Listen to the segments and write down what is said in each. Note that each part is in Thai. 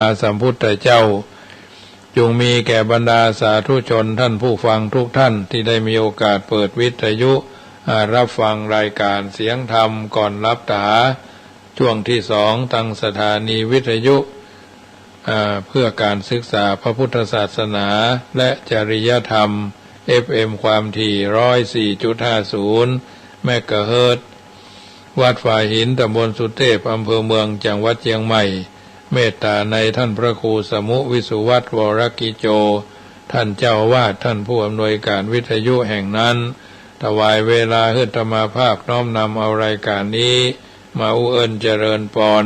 สัมพุทธเจ้าจงมีแก่บรรดาสาธุชนท่านผู้ฟังทุกท่านที่ได้มีโอกาสเปิดวิทยุรับฟังรายการเสียงธรรมก่อนรับตาช่วงที่2ทางสถานีวิทยุเพื่อการศึกษาพระพุทธศาสนาและจริยธรรม FM ความถี่ 104.50 เมกะเฮิรตซ์วัดฝ่ายหินตำบลสุเทพอำเภอเมืองจังหวัดเชียงใหม่เมตตาในท่านพระครูสมุวิสุวัตรวรกิโจท่านเจ้าอาวาสท่านผู้อำนวยการวิทยุแห่งนั้นถวายเวลาให้ธรรมาภาพน้อมนำเอารายการนี้มาอุเอิญเจริญพร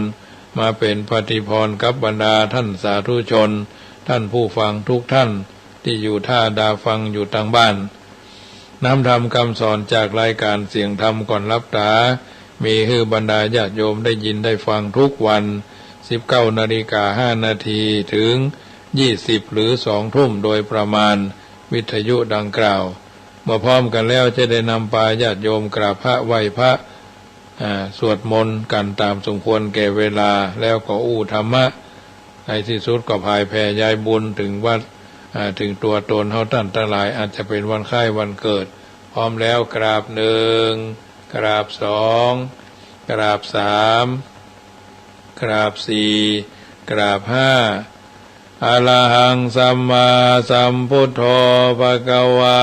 มาเป็นปฏิพรกับบรรดาท่านสาธุชนท่านผู้ฟังทุกท่านที่อยู่ท่าดาฟังอยู่ทางบ้านน้ำธรรมคำสอนจากรายการเสียงธรรมก่อนรับตามีให้บรรดาญาติโยมได้ยินได้ฟังทุกวัน19:05 นาทีถึง20หรือ2 ทุ่มโดยประมาณวิทยุดังกล่าวเมื่อพร้อมกันแล้วจะได้นำพาญาติโยมกราบพระไหว้พระสวดมนต์กันตามสมควรแก่เวลาแล้วก็อู้ธรรมะในที่สุดก็พายแผ่ยายบุญถึงวัดถึงตัวตนเฮาท่านทั้งหลายอาจจะเป็นวันคล้ายวันเกิดพร้อมแล้วกราบ1กราบ2กราบ3กราบ4กราบ5อะระหังสัมมาสัมพุทโธภะคะวา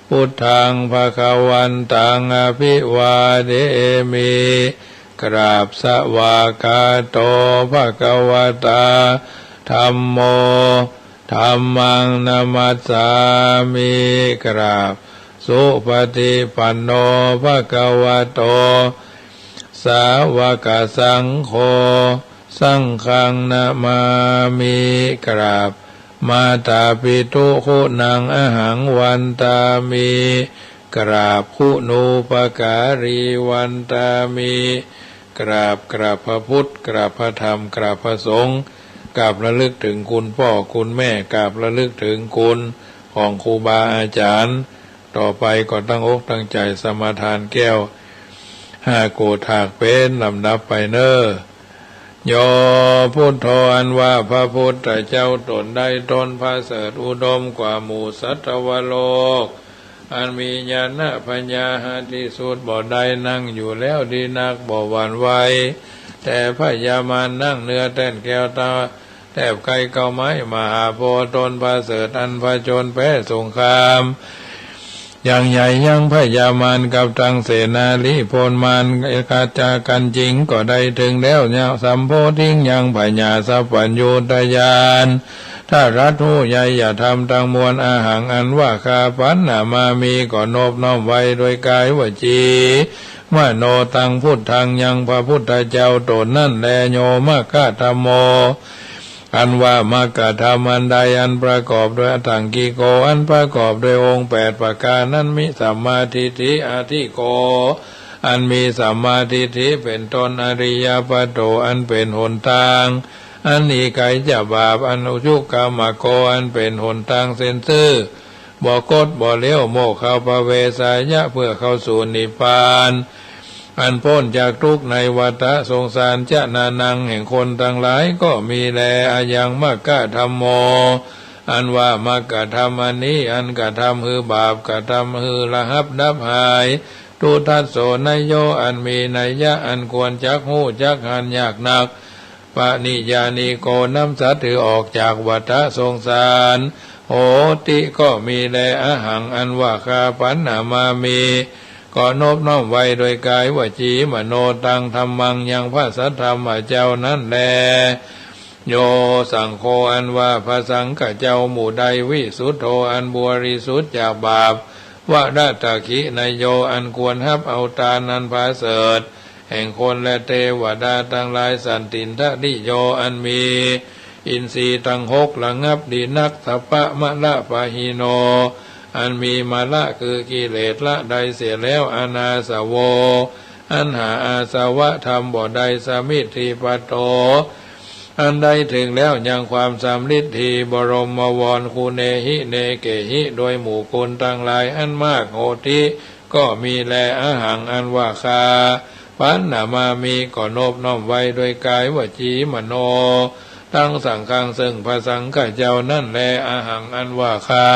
พุทธังภะคะวันตังอภิวาเทมิกราบสวากาโตภะคะวะตาธัมโมธัมมังนะมัสสามิกราบสุปฏิปันโนภะคะวะโตสาวกสังโฆสังฆังนะมามิกราบมาตาปิตุคุณังอหังวันตามิกราบคุณูปการีวันตามิกราบพระพุทธกราบพระธรรมกราบพระสงฆ์กราบระลึกถึงคุณพ่อคุณแม่กราบระลึกถึงคุณของครูบาอาจารย์ต่อไปก็ตั้งอกตั้งใจสมาทานแก้ว5 โกฏถากเป็นลำดับไปเนอโยพุทโธอันว่าพระพุทธเจ้าตนได้ตนพระเสริฐอุดมกว่าหมู่สัตวโลกอันมีญาณปัญญาหาที่สุดบ่ได้นั่งอยู่แล้วดีนักบ่หวั่นไหวแต่พญามารนั่งเนื้อแต้นแก้วตาแทบไกลเก่าไม้มหาโพธิ์ตนพระเสริฐอันพระชนแพ้สงครามอย่างใหญ่ยังพญามารกับตังเสนาลิโพลมารเอกาจากันจริงก็ได้ถึงแล้วเนี่ยสัมโพธิงยังพญาสัพพัญญูตยานถ้ารัตหูใหญ่อย่าทำตังมวลอาหังอันว่าคาปันนามามีก็โนบน้อมไว้โดยกายวจีมโนตังพุทธังยังพระพุทธเจ้าตนนั่นแลโยมกะธรรมโมอันว่ามกะธรรมอันใดอันประกอบด้วยอัตถังกิโกอันประกอบด้วยองค์8ประการนั้นมิสัมมาทิฏฐิอาทิโกอันมีสัมมาทิฏฐิเป็นต้นอริยปัตโตอันเป็นหนทางอันนี้ไกจะบาปอันอุชุกามโกอันเป็นหนทางเส้นซื่อบ่กดบ่เลี้ยวโมกเข้าปเวสายะเพื่อเข้าสู่นิพพานอันพ้นจากทุกข์ในวัฏสงสารจะนานังแห่งคนทั้งหลายก็มีแลอายังมกะธรรมโมอันว่ามกะธรรมอันนี้อันกะทำคือบาปกะทำคือละหับดับหายทุทัสโสนโยอันมีนัยยะอันควรจักหูจักหันยากนักปะนิยานิโกน้ำสัตว์ถือออกจากวัฏสงสารโหติก็มีแลอาหังอันว่าคาปันนามามีก็นบน้อมไว้โดยกายวจีมโนตังธรรมังยังพระสัทธรรมเจ้านั้นแลโยสังโฆอันว่าพระสังฆเจ้าหมู่ใดวิสุทโธอันบริสุทธิ์จากบาปวะราตคินายโยอันควรฮับเอาตานันพระเสริฐแห่งคนและเทวดาทั้งหลายสันตินทนิโยอันมีอินทรีย์ทั้ง6ระงับดีนักสัพพะมะละปะหิโนอันมีมาละคือกิเลสละใดเสียแล้วอนาสโวอันหาอาสวะธรรมบ่ใดสมิทธิปัตโตอันใดถึงแล้วยังความสำลิดทีบรมวรคูเนหิเนเกหิโดยหมู่คนทั้งหลายอันมากโหติก็มีแลอาหังอันว่าคาปันนามามีก็นบน้อมไว้โดยกายวจีมโน ทั้งสังฆังซึ่งพระสังฆเจ้านั่นแลอาหังอันว่าคา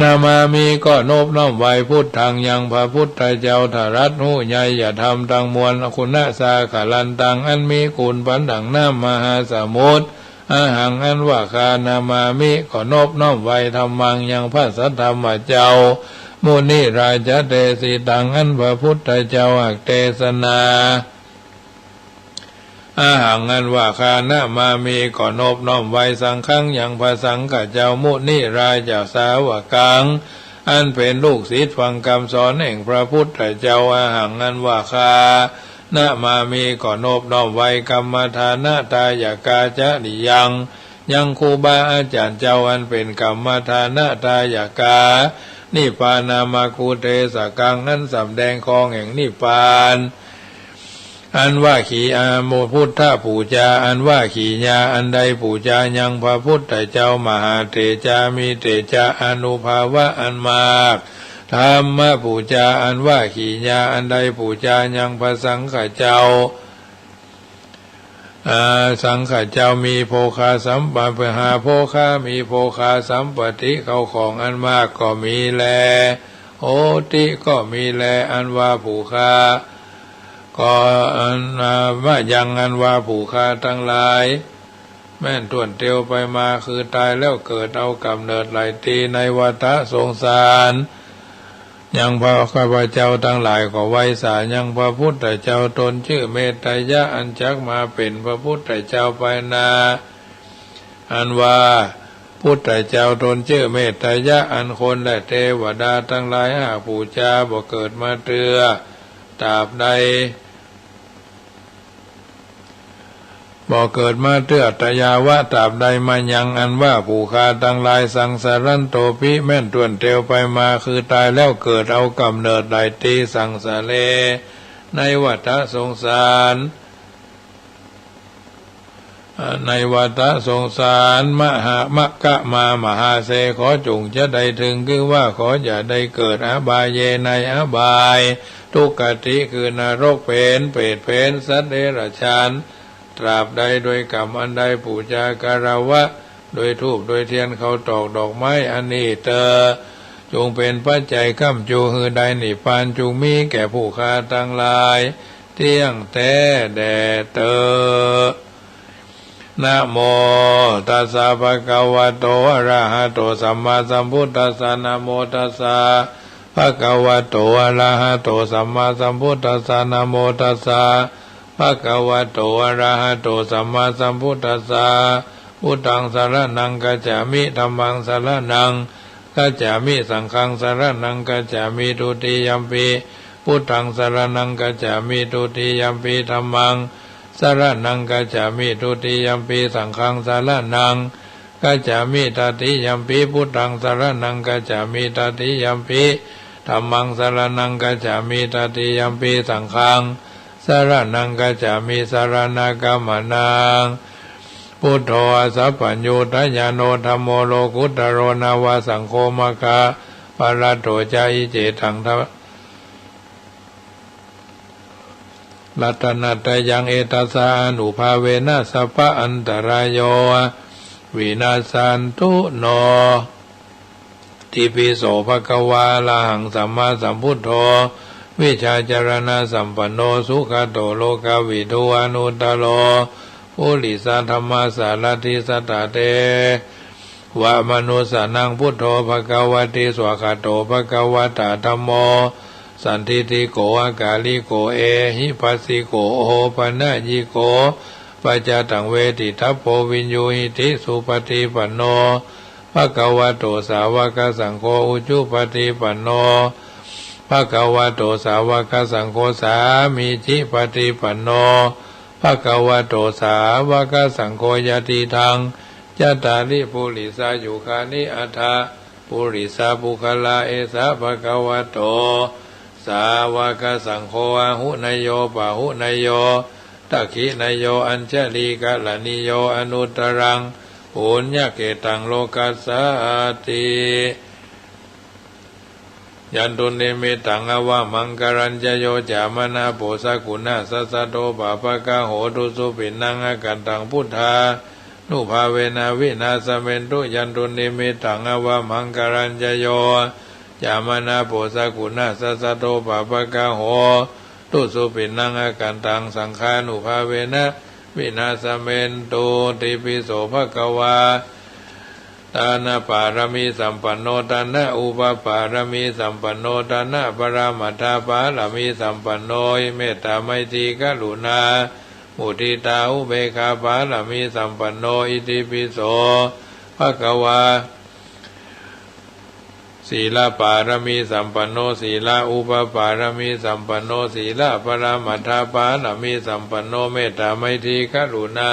นามามีก็โนบน้อมไว้พุทธังยังพระพุทธเจ้าทารัตหูใหญ่อย่าทำตังมวลคุณสาขลันตังอันมีคุณปันดังน้ำมหาสมุทรอาหังอันว่าคานามามิก็โนบน้อมไว้ธรรมังยังพระสัทธรรมเจ้ามุนิราชเตสิตังอันพระพุทธเจ้าอักเทศนาอาหังอันว่าคานามามีก็นบน้อมไว้สังฆังอย่างพระสังฆเจ้ามุนิราชสาวกังอันเป็นลูกศิษย์ฟังคำสอนแห่งพระพุทธเจ้าอาหังอันว่าคานามามีก็นบน้อมไว้กรรมฐานะตายกาจะนิยังครูบาอาจารย์เจ้าอันเป็นกรรมฐานะตายกานิพพานามาคูเทสกังนั้นสำแดงของแห่งนิพพานอันว่าขีอาโมพุทธปูจาอันว่าขีญาอันใดปูจายังพระพุทธเจ้ามหาเถจามีเถจาอนุภาวะอันมากธรรมปูจาอันว่าขีญาอันใดปูจายังพระสังฆเจ้าสังฆเจ้ามีโภคาสัมปะหาโภคามีโภคาสัมปติเขาของอันมากก็มีแลโอติก็มีแลอันว่าผูคาก็ว่ายังอันว่าผูคาทั้งหลายแม่นต่วนเตียวไปมาคือตายแล้วเกิดเอากำเนิดไหลตีในวัฏสงสารยังพระข้าพเจ้าทั้งหลายก็ไว้สายังพระพุทธเจ้าตนชื่อเมตยะอันจักมาเป็นพระพุทธเจ้าไปนาอันว่าพุทธเจ้าตนชื่อเมตยะอันคนและเทวดาทั้งหลายหากปูชาบ่เกิดมาเตือตราบใดบ่เกิดมาเตือตยาวะตราบใดมายังอันว่าผู้คาทั้งหลายสังสารันโตปิแม่นต่วนเตียวไปมาคือตายแล้วเกิดเอากำเนิดไหลตีสังสาเลในวัฏสงสารในวัฏสงสารมหามกะมหาเสขอจงจะได้ถึงคือว่าขออย่าได้เกิดอบายเยในอบายทุกขติคือนรกเพนเปรตเพนสัตว์เดรัจฉานตราบใดโดยกรรมอันใดปูชาการวะโดยธูปโดยเทียนเขาตอกดอกไม้อันนี้เตอจงเป็นปัจจัยค้ำจูฮือใดนิพพานจงมีแก่ผู้ค้าทั้งหลายเที่ยงแท้แด่เตอนะโมตัสสะภะคะวะโตอะระหะโตสัมมาสัมพุทธัสสะนะโมตัสสะภะคะวะโตอะระหะโตสัมมาสัมพุทธัสสะนะโมตัสสะภะคะวะโตอะระหะโตสัมมาสัมพุทธัสสะพุทธังสรณังกัจฉามิธัมมังสรณังกัจฉามิสังฆังสรณังกัจฉามิทุติยัมปิพุทธังสรณังกัจฉามิทุติยัมปิธัมมังสรณังกัจฉามิทุติยัมปิสังฆังสรณังกัจฉามิตติยัมปิพุทธังสรณังกัจฉามิตติยัมปิธัมมังสรณังกัจฉามิตติยัมปิสังฆังสรณังกัจฉามิสรณกัมมนังพุทโธสัพพัญญูตญาโนธัมโมโลกุตตโรนาวาสังโฆมะคะปะระโตจาอิเจตังทรัตนัตยังเอตัสสานุภาเวนะสัพพะอันตรายโยวินาสันตุโนทิปิโสภควาลาหังสัมมาสัมพุทโธวิชาจารณะสัมปันโนสุขโตโลกวิทูอนุตตโลปุริสธรรมสารติสัตตเตวะมนุสานังพุทโธภควติสวากโตภควตาธัมโมสันทิติโกอากาลิโกเอหิปัสสิโกโอปนะยิโกปัจจตังเวทิทัพโพวินยูหิติสุปฏิปันโนภควโตสาวกสังโฆอุจุปฏิปันโนภควโตสาวกสังโฆสามีจิปฏิปันโนภควโตสาวกสังโฆยติทังจัตตาริปุริสายุคานิอัฏฐะปุริสาปุคลาเอสะภควโตสาวกสังโฆอาหุนโยปะหุนโยตักขินโยอัญชลีกะลนิโยอนุตตรังปุญญเกตังโลกัสสติ ยันตุนิมิตังอวามังกรัญจโยจามนาโปสกุณาสัสสะโตปะปะกะโหตุสุปินังอกันตังพุทธานุภาเวนะวินาสเมนตุยันตุนิมิตังอวามังกรัญจโยจามนาโปสกุณาสัสสะโตปะปะกะโหตุสุปินังอกันตังสังฆานุภาเวนะวินาสเมนตุติปิโสภควาตานะปารมีสัมปันโนตานะอุปปารมีสัมปันโนตานะปรามัทธาปารมีสัมปันโนเมตตาไมตรีกรุณามุทิตาอุเบกขาปารมีสัมปันโนอิติปิโสภควาศีลปารมีสัมปันโนศีลอุปปารมีสัมปันโนศีลปรามัทธาปารมีสัมปันโนเมตตาไมตรีกรุณา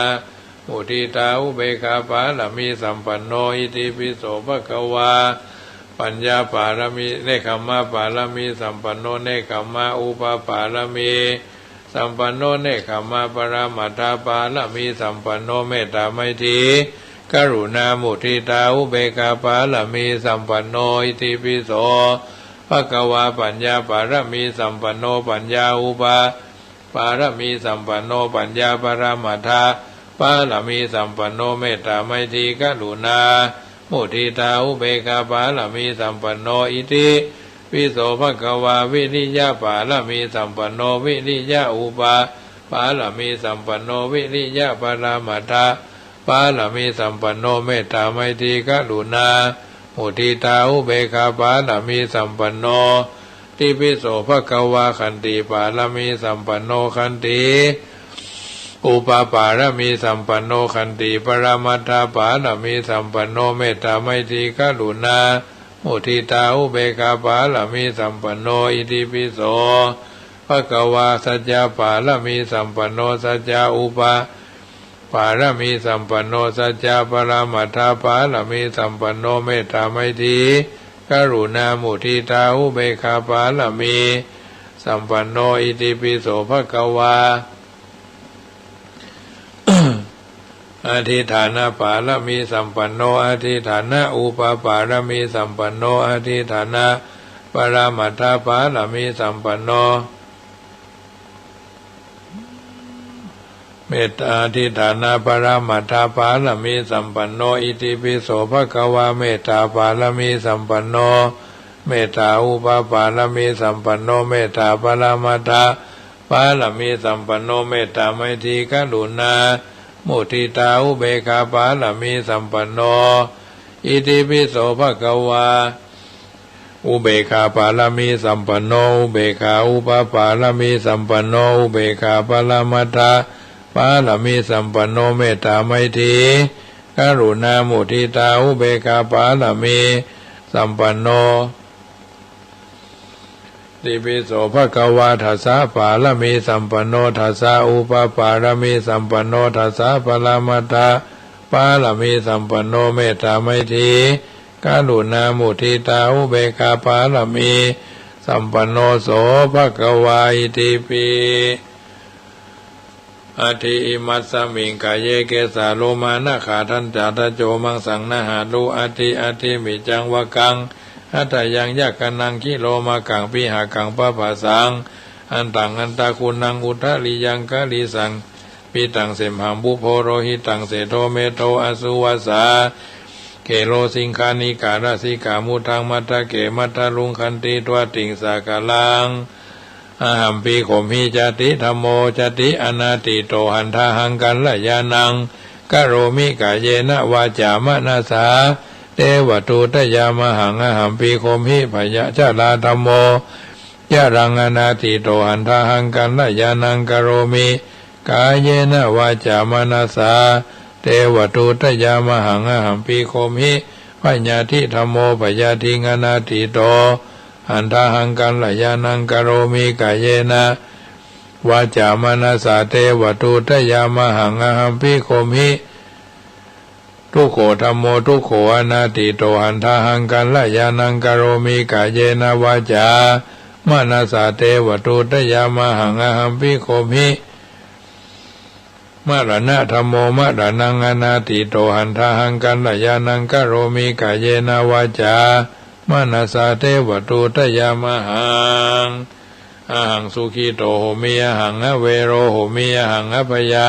มุทิตาอุเบกขาปารมีสัมปันโนอิติปิโสภควาปัญญาปารมีเนคขมะปารมีสัมปันโนเนคขมะอุปปารมีสัมปันโนเนคขมะปรามัทธาปารมีสัมปันโนเมตตาไมตรีกรุณามุทิตาอุเบกขาปารมีสัมปันโนอิติปิโสภควาปัญญาปารมีสัมปันโนปัญญาอุปปารมีสัมปันโนปัญญาปรามัทธาปารมีสัมปันโนเมตตาไมตรีกรุณามุทิตาอุเบกขาปารมีสัมปันโนอิติปิโสภควาวิริยะปารมีสัมปันโนวิริยะอุปปารมีสัมปันโนวิริยะปรามัทธาปารมีสัมปันโนเมตตาไมตรีกรุณามุทิตาอุเบกขาปารมีสัมปันโนติปิโสภควาขันติปารมีสัมปันโนขันติอุปปารมีสัมปันโนขันติปรามัทธาปารมีสัมปันโนเมตตาไมตรีกรุณามุทิตาอุเบกขาปารมีสัมปันโนอิติปิโสภควาสัจจะปารมีสัมปันโนสัจจะอุปปารมีสัมปันโนสัจจะปรามัทธาปารมีสัมปันโนเมตตาไมตรีกรุณามุทิตาอุเบกขาปารมีสัมปันโนอิติปิโสภควาอธิฐานะปารมีสัมปันโนอธิฐานะอุปปารมีสัมปันโนอธิฐานะปรามัทธาปารมีสัมปันโนเมตตาอธิฐานะปรามัทธาปารมีสัมปันโนอิติปิโสภควาเมตตาปารมีสัมปันโนเมตตาอุปปารมีสัมปันโนเมตตาปรามัทธาปารมีสัมปันโนเมตตาไมตรีกรุณามุทิตาอุเบกขาปารมีสัมปันโนอิติปิโสภควาอุเบกขาปารมีสัมปันโนอุเบกขาอุปปารมีสัมปันโนอุเบกขาปรามัทธาปารมีสัมปันโนเมตตาไมตรีกรุณามุทิตาอุเบกขาปารมีสัมปันโนติปิโสภควาทัสสะปารมีสัมปันโนทัสสะอุปปารมีสัมปันโนทัสสะปรามัทธาปารมีสัมปันโนเมตตาไมตรีกรุณามุทิตาอุเบกขาปารมีสัมปันโนโสภควาอิติปิอธิอิมัสสมิงกายเยเกสาโลมานะขาทันจาตโจมังสังนะหารุอธิมิจังวะกังอัตยังยักกันังกิโลมากังปิหากังปะภาสังอันตังอันตาคุณังอุทะลิยังกะลิสังปิตังเสมหังบุโพโรหิตังเสโทเมโทอสุวัสสาเกโลสิงคานิการสิกามุทังมัตตะเกมัตตะลุงคันติตัวติงสากาลังอาหัมปีข่มหิจติธรรมโมจติอนาติโตหันทาหังกันละยานังกะโรมิกะเยนะวาจามะนาสาเตวตูตยามหังอหัมปีข่มหิพยะจาลาธรรมโมยะรังอนาติโตหันทาหังกันละยานังกะโรมิกะเยนะวาจามะนาสาเตวตูตยามหังอหัมปีข่มหิพยะทิธรรมโมพยะทิงอนาติโตอันทาหังกันละยานังกะโรมิกะเยนะวาจามนาสาเตวตูตยามหังอหัมปิโคมิทุกโขธัมโมทุกโขอนาติโตอันทาหังกันละยานังกะโรมิกะเยนะวาจามนาสาเตวตูตยามหังอหัมปิโคมิมะระนะธัมโมมะระนังอนาติโตหันทาหังกันละยานังกะโรมิกะเยนะวาจา มานาสาเทวตูตยามหังอาหังสุขีโตโหมิอาหังอเวโรโหมิอาหังอภยา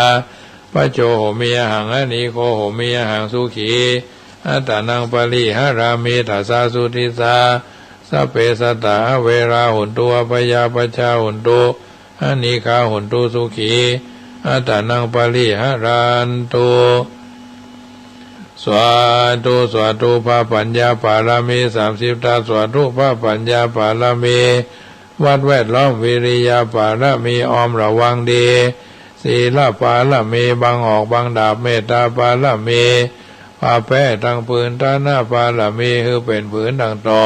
ปัจโจโหมิอาหังอนิโคโหมิอาหังสุขีอัตตานังปริหารามิทัสสาสุทิสาสัพเพสัตตาเวราหุนตุอภยาปัจจาหุนตุอนิคาหุนตุสุขีอัตตานังปริหารันตุสวาธุพระปัญญาปารมี30ตาสวาธุพระปัญญาปารมีวัดแวดล้อมวิริยาปารมีออมระวังดีศีลปารมีบังออกบังดาบเมตตาปารมีพาแพ้ตั้งปืนตาหน้าปารมีคือเป็นผืนดังต่อ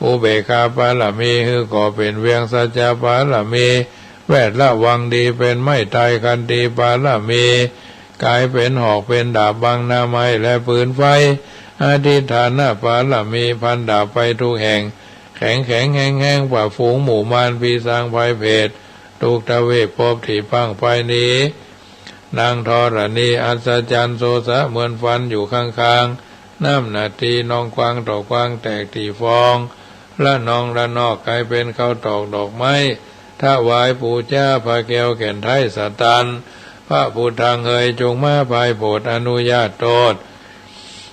อุเบกขาปารมีคือก่อเป็นเวียงสัจจะปารมีแวดละวังดีเป็นไม้ไตรคันตีปารมีกายเป็นหอกเป็นดาบบังหน้าไม้และปืนไฟอธิฐานปารมีพันดาบไปทุกแห่งแข็งแห้งกว่าฝูงหมู่มารปีศาจภัยเพศทุกตะเวกพบที่พังไปนี้นางธรณีอัศจรรย์โสสะเหมือนฟันอยู่ข้างๆน้ำนาทีนองกวางตอกกวางแตกตีฟองละนองละนอกกลายเป็นข้าวตอกดอกไม้ถ้าวายปู่เจ้าพระแก้วแก่นไทยสตันพระพุทธังเอ๋ยจงมาภายโปรดอนุญาตโทษ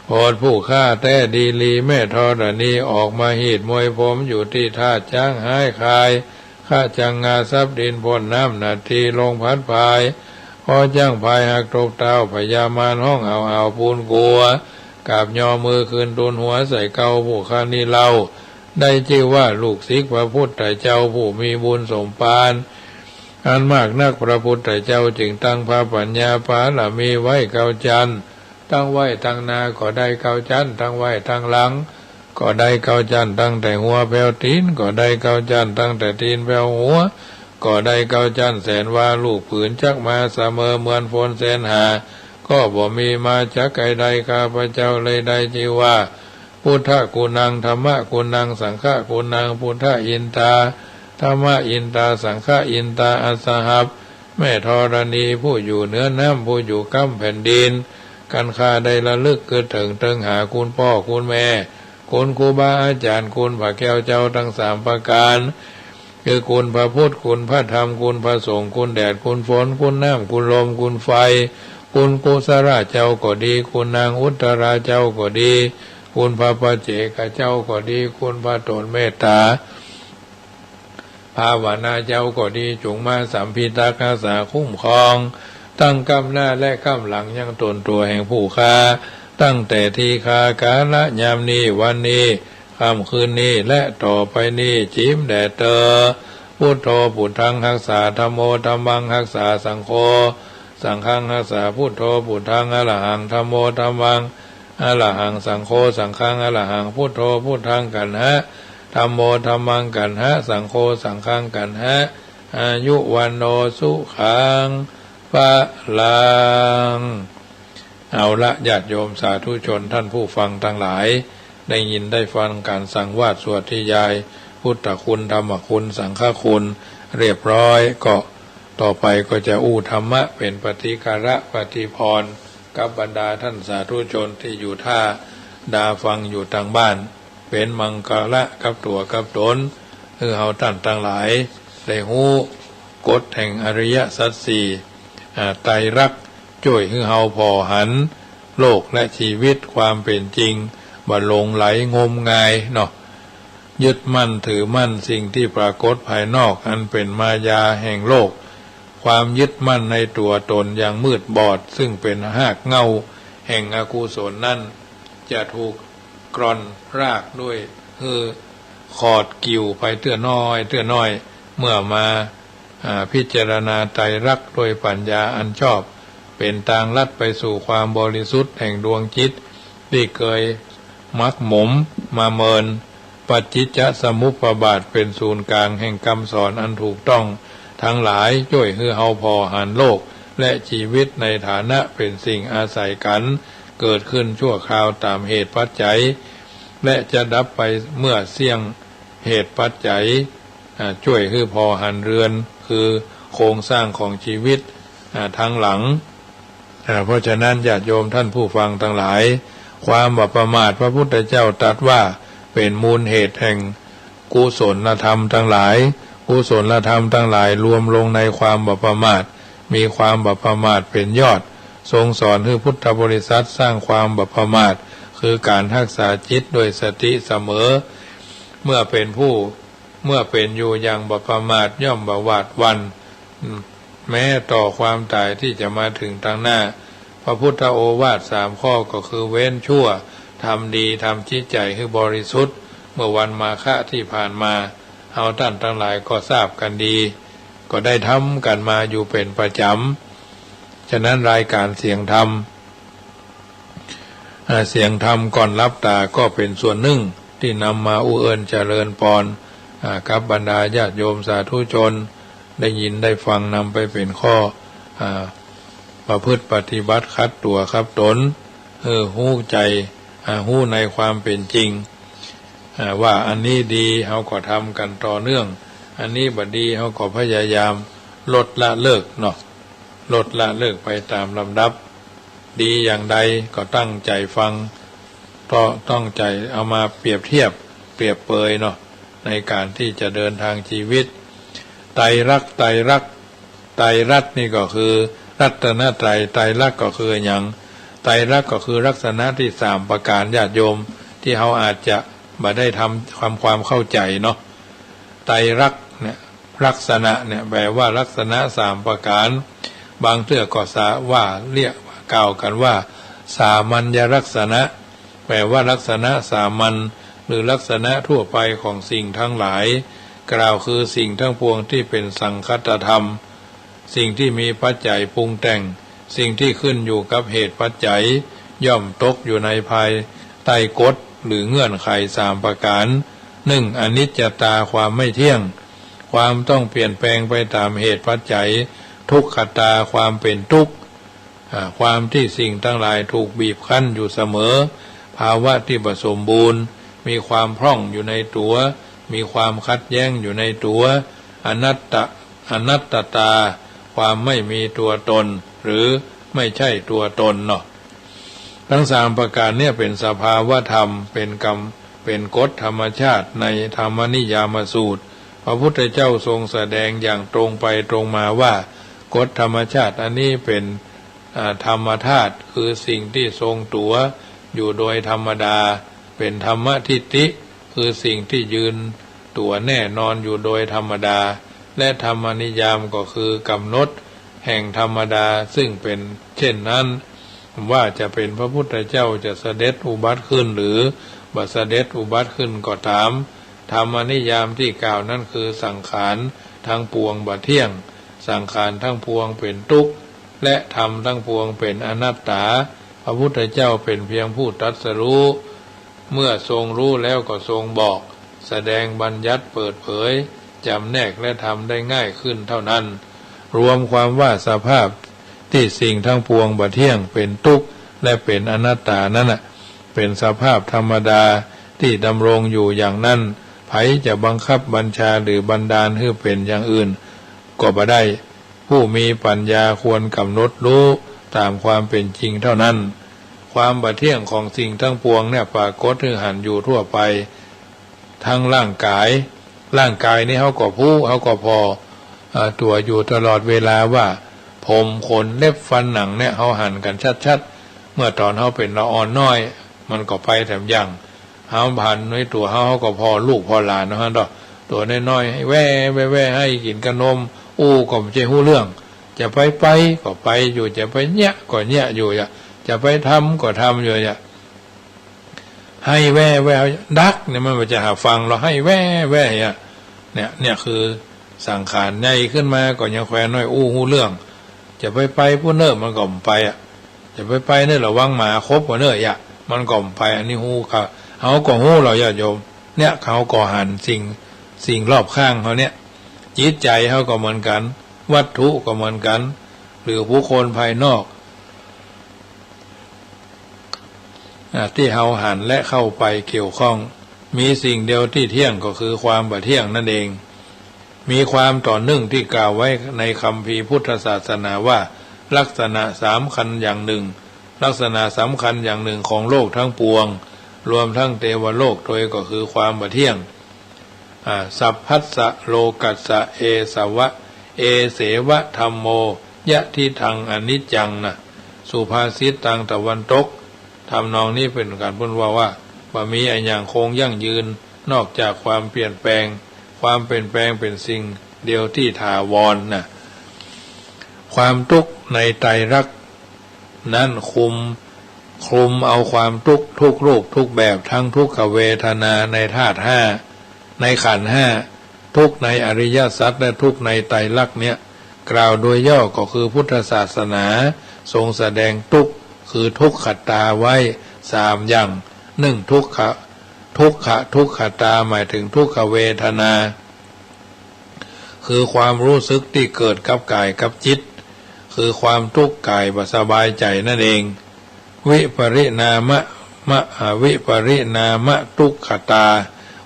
โปรดผู้ฆ่าแต่ดีลีแม่ธรณีออกมาหีดมวยผมอยู่ที่ท่าจ้างหายคายข้าจังงาซับดินพ้นน้ำนาทีลงพัดพายพอจ้างพายหักตกเต้าพยามารห้องเอาปูนกลัวกาบยอมือคืนตุนหัวใส่เกาผู้ฆ่านี่เล่าได้ชื่อว่าลูกศิษย์พระพุทธเจ้าผู้มีบุญสมปานอันมากนักพระพุทธเจ้าจึงตั้งพระปัญญาปารมีไว้เกาจันตั้งไว้ตั้งนาก็ได้เกาจันตั้งไว้ตั้งหลังก็ได้เกาจันตั้งแต่หัวแผ่วตีนก็ได้เกาจันตั้งแต่ตีนแผ่วหัวก็ได้เกาจันแสนว่าลูกผืนจักมาเสมอเหมือนฝนแสนหาก็บ่มีมาจากไกลใดข้าพระเจ้าเลยได้ชื่อว่าพุทธกุณังธรรมกุณังสังฆกุณังพุทธอินตาธรรมอินตาสังฆอินตาอัสสหับแม่ธรณีผู้อยู่เหนือน้ำผู้อยู่ก้ำแผ่นดินกันข้าได้ระลึกเกิดถึงหาคุณพ่อคุณแม่คุณครูบาอาจารย์คุณพระแก้วเจ้าทั้ง3ประการคือคุณพระพุทธคุณพระธรรมคุณพระสงฆ์คุณแดดคุณฝนคุณน้ำคุณลมคุณไฟคุณกุศลเจ้าก็ดีคุณนางอุตราเจ้าก็ดีคุณพระปัจเจกเจ้าก็ดีคุณพระตนเมตตาภาวนาเจ้าก็ดีจงมาสัมพิทักษ์รักษาคุ้มครองตั้งกำหน้าและกำหลังยังตนตัวแห่งผู้ฆ่าตั้งแต่ทีฆากาละยามนี้วันนี้ค่ำคืนนี้และต่อไปนี้จิมแดดเตอพุทโธพุทธังรักษาธัมโมธัมมังรักษาสังโฆสังฆังรักษาพุทโธพุทธังอรหังธัมโมธัมมังอรหังสังโฆสังฆังอรหังพุทโธพุทธังกันหะธัมโมธัมมังกันหะสังโฆสังฆังกันหะอายุวันโนสุขังปะลังเอาละญาติโยมสาธุชนท่านผู้ฟังทั้งหลายได้ยินได้ฟังการสั่งวาดสวดที่ยายพุทธคุณธรรมคุณสังฆคุณเรียบร้อยก็ต่อไปก็จะอู้ธรรมะเป็นปฏิการะปฏิพรกับบรรดาท่านสาธุชนที่อยู่ท่าดาฟังอยู่ทางบ้านเป็นมังกรกับตัวกับตนคือเฮาท่านทั้งหลายได้ฮู้กฎแห่งอริยสัจสี่ไตรลักษณ์ช่วยคือเฮาพอหันโลกและชีวิตความเป็นจริงบ่หลงไหลงมงายเนาะยึดมั่นถือมั่นสิ่งที่ปรากฏภายนอกอันเป็นมายาแห่งโลกความยึดมั่นในตัวตนอย่างมืดบอดซึ่งเป็นหากเงาแห่งอกุศลนั่นจะถูกกร่อนรากด้วยขอดกิ่วไปเตื้อน้อยเมื่อมาพิจารณาไตรลักษณ์โดยปัญญาอันชอบเป็นทางลัดไปสู่ความบริสุทธิ์แห่งดวงจิตที่เคยมักหมมมาเมินปัจจิจจสมุปบาทเป็นศูนย์กลางแห่งคำสอนอันถูกต้องทั้งหลายช่วยให้เฮาพอหันโลกและชีวิตในฐานะเป็นสิ่งอาศัยกันเกิดขึ้นชั่วคราวตามเหตุปัจจัยและจะดับไปเมื่อเสี่ยงเหตุปัจจัยช่วยให้พอหันเรือนคือโครงสร้างของชีวิตทั้งหลังเพราะฉะนั้นญาติโยมท่านผู้ฟังทั้งหลายความประมาทพระพุทธเจ้าตรัสว่า เป็นมูลเหตุแห่งกุศลธรรมทั้งหลายกุศลธรรมทั้งหลายรวมลงในความบ่ประมาทมีความบ่ประมาทเป็นยอดทรงสอนให้พุทธบริษัทสร้างความบ่ประมาทคือการรักษาจิตด้วยสติเสมอเมื่อเป็นอยู่อย่างบ่ประมาทย่อมบ่หวาดหวั่นแม้ต่อความตายที่จะมาถึงทางหน้าพระพุทธโอวาท3 ข้อก็คือเว้นชั่วทำดีทำจิตใจให้บริสุทธิ์เมื่อวันมาฆะที่ผ่านมาเอาท่านทั้งหลายก็ทราบกันดีก็ได้ทำกันมาอยู่เป็นประจำฉะนั้นรายการเสียงธรรมก่อนรับตาก็เป็นส่วนหนึ่งที่นำมาอุเอิญเจริญพรกับบรรดาญาติโยมสาธุชนได้ยินได้ฟังนำไปเป็นข้อประพฤติปฏิบัติคัดตัวครับตนหู้ใจหู้ในความเป็นจริงว่าอันนี้ดีเขาก็ทำกันต่อเนื่องอันนี้บ่ดีเขาก็พยายามลดละเลิกเนาะลดละเลิกไปตามลำดับดีอย่างใดก็ตั้งใจฟังต้องใจเอามาเปรียบเทียบเปรียบเปยเนาะในการที่จะเดินทางชีวิตไตรลักษณ์นี่ก็คือรัตนตรัยไตรลักษณ์ก็คืออย่างไตรลักษณ์ก็คือลักษณะที่3ประการญาติโยมที่เขาอาจจะบ่ได้ทำความเข้าใจเนาะไตรลักษณ์เนี่ยลักษณะเนี่ยแปลว่าลักษณะ3ประการบางเทื่อก็ว่าเรียกกล่าวกันว่าสามัญลักษณะแปลว่าลักษณะสามัญหรือลักษณะทั่วไปของสิ่งทั้งหลายกล่าวคือสิ่งทั้งปวงที่เป็นสังคตธรรมสิ่งที่มีปัจจัยปรุงแต่งสิ่งที่ขึ้นอยู่กับเหตุปัจจัยย่อมตกอยู่ในภายใต้กฎหรือเงื่อนไข3ประการ1อนิจจตาความไม่เที่ยงความต้องเปลี่ยนแปลงไปตามเหตุปัจจัยทุกขตาความเป็นทุกข์ความที่สิ่งทั้งหลายถูกบีบคั้นอยู่เสมอภาวะที่บ่สมบูรณ์มีความพร่องอยู่ในตัวมีความขัดแย้งอยู่ในตัวอนัตตาความไม่มีตัวตนหรือไม่ใช่ตัวตนเนาะทั้ง3ประการเนี่ยเป็นสภาวะธรรมเป็นกรรมเป็นกฎธรรมชาติในธรรมนิยามสูตรพระพุทธเจ้าทรงแสดงอย่างตรงไปตรงมาว่ากฎธรรมชาติอันนี้เป็นธรรมธาตุคือสิ่งที่ทรงตัวอยู่โดยธรรมดาเป็นธรรมทิฏฐิคือสิ่งที่ยืนตัวแน่นอนอยู่โดยธรรมดาและธรรมนิยามก็คือกำหนดแห่งธรรมดาซึ่งเป็นเช่นนั้นว่าจะเป็นพระพุทธเจ้าจะเสด็จอุบัติขึ้นหรือบัเสด็จอุบัติขึ้นก็ตามธรรมนิยามที่กล่าวนั้นคือสังขารทั้งปวงบ่เที่ยงสังขารทั้งปวงเป็นทุกข์และธรรมทั้งปวงเป็นอนัตตาพระพุทธเจ้าเป็นเพียงผู้ตรัสรู้เมื่อทรงรู้แล้วก็ทรงบอกแสดงบัญญัติเปิดเผยจำแนกและทำได้ง่ายขึ้นเท่านั้นรวมความว่าสภาพที่สิ่งทั้งปวงบ่เที่ยงเป็นทุกข์และเป็นอนัตตานั้นเป็นสภาพธรรมดาที่ดำรงอยู่อย่างนั้นไผจะบังคับบัญชาหรือบันดาลให้เป็นอย่างอื่นก็บ่ได้ผู้มีปัญญาควรกำหนดรู้ตามความเป็นจริงเท่านั้นความบ่เที่ยงของสิ่งทั้งปวงเนี่ยปรากฏให้หันอยู่ทั่วไปทั้งร่างกายนี่เขาก็เขาก็พอตัวอยู่ตลอดเวลาว่าผมขนเล็บฟันหนังเนี่ยเขาหันกันชัดๆเมื่อตอนเขาเป็นละอ่อนน้อยมันก็ไปแถมยังเขาพันในตัวเขาก็พอลูกพอหลานนะฮะตัวน้อยๆให้แว่ให้กินขนมก็ไม่ใช่หู้เรื่องจะไปก็ไปอยู่จะไปเนี่ยก็เนี่ยอยู่จะไปทำก็ทำอยู่ให้แว่ดักเนี่ยมันจะหาฟังเราให้แว่เนี่ยคือสังขารใหญ่ขึ้นมาก็ยังแควนน้อยหู้เรื่องจะไปผู้เนิ่มันก็ไปจะไปเนี่ยระวังหมาครบกว่าเนิ่มันก็ไปอันนี้หู้เขาก็หู้เราญาติโยมเนี่ยเขาก็หันสิ่งรอบข้างเขาเนี่ยจิตใจเขาก็เหมือนกันวัตถุก็เหมือนกันหรือผู้คนภายนอกที่เขาหันและเข้าไปเกี่ยวข้องมีสิ่งเดียวที่เที่ยงก็คือความบ่เที่ยงนั่นเองมีความต่อเนื่องที่กล่าวไว้ในคัมภีร์พุทธศาสนาว่าลักษณะสำคัญอย่างหนึ่งลักษณะสำคัญอย่างหนึ่งของโลกทั้งปวง รวมทั้งเทวโลกโดยก็คือความบ่เที่ยงสัพพัสสะโลกัสสะเอสวะเอเสวะธัมโมยะทิทังอนิจจังนะสุภาษิตทางตะวันตกทำนองนี้เป็นการพูดว่าบ่มีอันอย่างคงยั่งยืนนอกจากความเปลี่ยนแปลงความเปลี่ยนแปลงเป็นสิ่งเดียวที่ถาวรนะความทุกข์ในไตรลักษณ์นั้นคลุมเอาความทุกข์ทุกรูปทุกแบบทั้งทุกขเวทนาในธาตุห้าในขันธ์ห้าทุกในอริยสัจและทุกในไตรลักษณ์เนี่ยกล่าวโดยย่อก็คือพุทธศาสนาทรงแสดงทุกข์คือทุกขตาไว้สามอย่างหนึ่งทุกขตาหมายถึงทุกขเวทนาคือความรู้สึกที่เกิดกับกายกับจิตคือความทุกข์กายบ่สบายใจนั่นเองวิปริณามะทุกขตา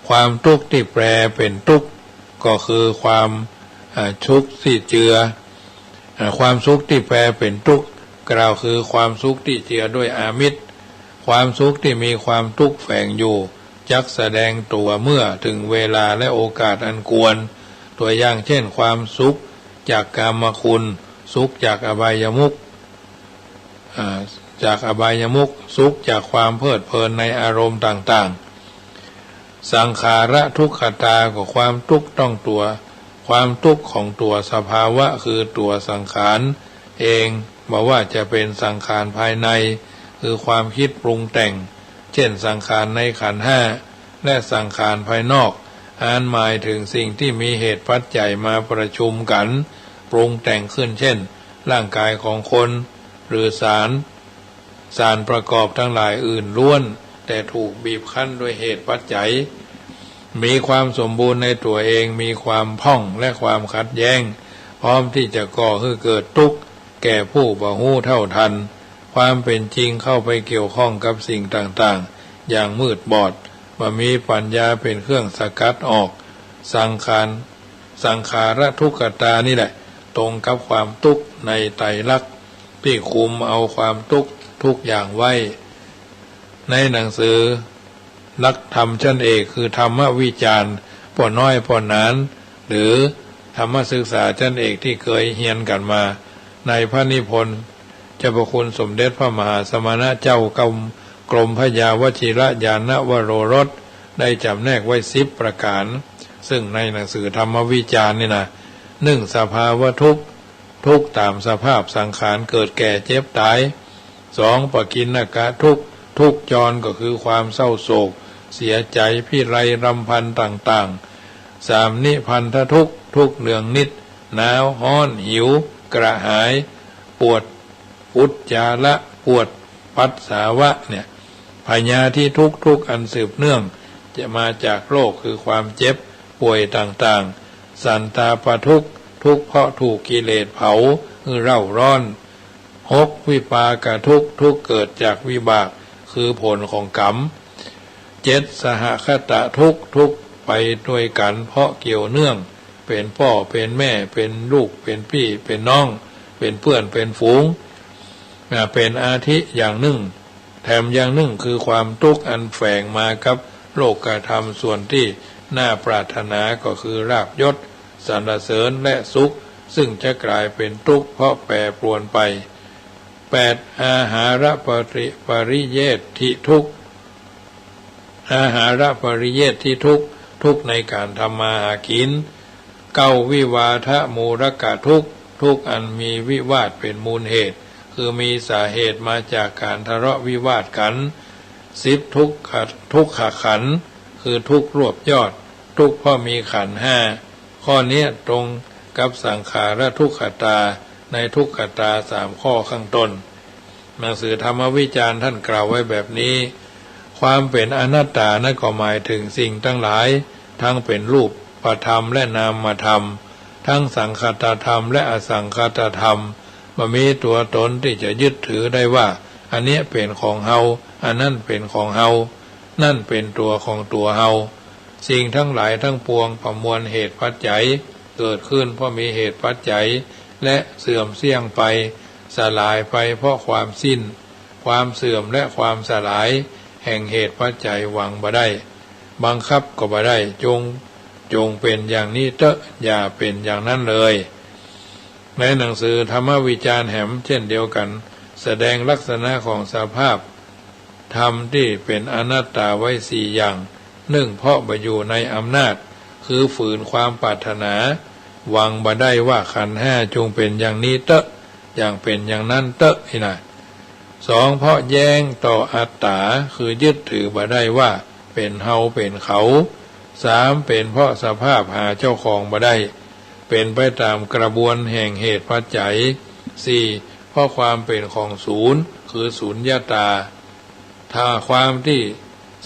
ความทุกข์ที่แปลเป็นทุกข์ก็คือความทุกข์ที่เจือความสุขที่แปลเป็นทุกข์กล่าวคือความสุขที่เจือด้วยอามิตรความสุขที่มีความทุกข์แฝงอยู่จักแสดงตัวเมื่อถึงเวลาและโอกาสอันควรตัวอย่างเช่นความสุขจากกามคุณสุขจากอบายมุขสุขจากความเพลิดเพลินในอารมณ์ต่างๆสังขาระทุกขตาก็ความทุกข์ต้องตัวความทุกข์ของตัวสภาวะคือตัวสังขารเองบอกว่าจะเป็นสังขารภายในคือความคิดปรุงแต่งเช่นสังขารในขันธ์ห้าและสังขารภายนอกหมายถึงสิ่งที่มีเหตุปัจจัยมาประชุมกันปรุงแต่งขึ้นเช่นร่างกายของคนหรือสารประกอบทั้งหลายอื่นล้วนแต่ถูกบีบคั้นด้วยเหตุปัจจัยมีความสมบูรณ์ในตัวเองมีความพ่องและความขัดแย้งพร้อมที่จะก่อให้เกิดทุกข์แก่ผู้บ่ฮู้เท่าทันความเป็นจริงเข้าไปเกี่ยวข้องกับสิ่งต่างๆอย่างมืดบอดบ่มีปัญญาเป็นเครื่องสกัดออกสังขารทุกขตานี่แหละตรงกับความทุกข์ในไตรลักษณ์ที่คุมเอาความทุกข์ทุกอย่างไว้ในหนังสือลักธรรมชั้นเอกคือธรรมวิจารณ์ป่อน้อยป่อหนานหรือธรรมศึกษาชั้นเอกที่เคยเรียนกันมาในพระนิพนธ์เจ้าพระคุณสมเด็จพระมหาสมณะเจ้ากรมพระยาวชิรญาณวโรรสได้จำแนกไว้10ประการซึ่งในหนังสือธรรมวิจารณ์นี่นะ1สภาวะทุกข์ตามสภาพสังขารเกิดแก่เจ็บตาย2ปกิณกะทุกข์จรก็คือความเศร้าโศกเสียใจพิไรรำพันต่างๆ3นิพันธทุกข์เนืองนิดหนาวร้อนหิวกระหายปวดอุจจาระปวดปัสสาวะเนี่ยพยาธิทุกข์อันสืบเนื่องจะมาจากโรคคือความเจ็บป่วยต่างๆสันตาปทุกข์เพราะถูกกิเลสเผาคือเร่าร้อน6วิปากทุกข์เกิดจากวิบากคือผลของกรรม7สหคตทุกข์ไปด้วยกันเพราะเกี่ยวเนื่องเป็นพ่อเป็นแม่เป็นลูกเป็นพี่เป็นน้องเป็นเพื่อนเป็นฝูงเป็นอาทิอย่างหนึ่งแถมอย่างหนึ่งคือความทุกข์อันแฝงมากับโลกธรรมส่วนที่น่าปรารถนาก็คือลาภยศสรรเสริญและสุขซึ่งจะกลายเป็นทุกข์เพราะแปรปรวนไป8อาหารปริเยติทุกข์อาหารปริเยติทุกข์ในการทำมาหากิน9วิวาทะมูลกะทุกข์อันมีวิวาทเป็นมูลเหตุคือมีสาเหตุมาจากการทะเลาะวิวาทกัน10ทุกขขันธ์คือทุกข์รวบยอดทุกข์เพราะมีขันธ์5ข้อนี้ตรงกับสังขารทุกขตาในทุกขตา3ข้อข้างต้นหนังสือธรรมวิจารณ์ท่านกล่าวไว้แบบนี้ความเป็นอนัตตานั้นก็หมายถึงสิ่งทั้งหลายทั้งเป็นรูปธรรมและนามธรรมทั้งสังคตธรรมและอสังคตธรรมบ่มีตัวตนที่จะยึดถือได้ว่าอันนี้เป็นของเฮาอันนั้นเป็นของเฮานั่นเป็นตัวของตัวเฮาสิ่งทั้งหลายทั้งปวงประมวลเหตุปัจจัยเกิดขึ้นเพราะมีเหตุปัจจัยและเสื่อมเสี้ยงไปสลายไปเพราะความสิ้นความเสื่อมและความสลาย แห่งเหตุปัจจัยหวังบ่ได้บังคับก็บ่ได้จงเป็นอย่างนี้เถอะอย่าเป็นอย่างนั้นเลยในหนังสือธรรมวิจารณ์แหมเช่นเดียวกันแสดงลักษณะของสภาพธรรมที่เป็นอนัตตาไว้สี่อย่างเพราะบ่อยู่ในอำนาจคือฝืนความปรารถนาหวังบ่ได้ว่าขันธ์ห้าจงเป็นอย่างนี้เถอะอย่างเป็นอย่างนั้นเถอะนี่นะเพราะแย้งต่ออัตตาคือยึดถือบ่ได้ว่าเป็นเฮาเป็นเขาเป็นเพราะสภาพหาเจ้าของบ่ได้เป็นไปตามกระบวนแห่งเหตุปัจจัยเพราะความเป็นของศูนย์คือสุญญตาถ้าความที่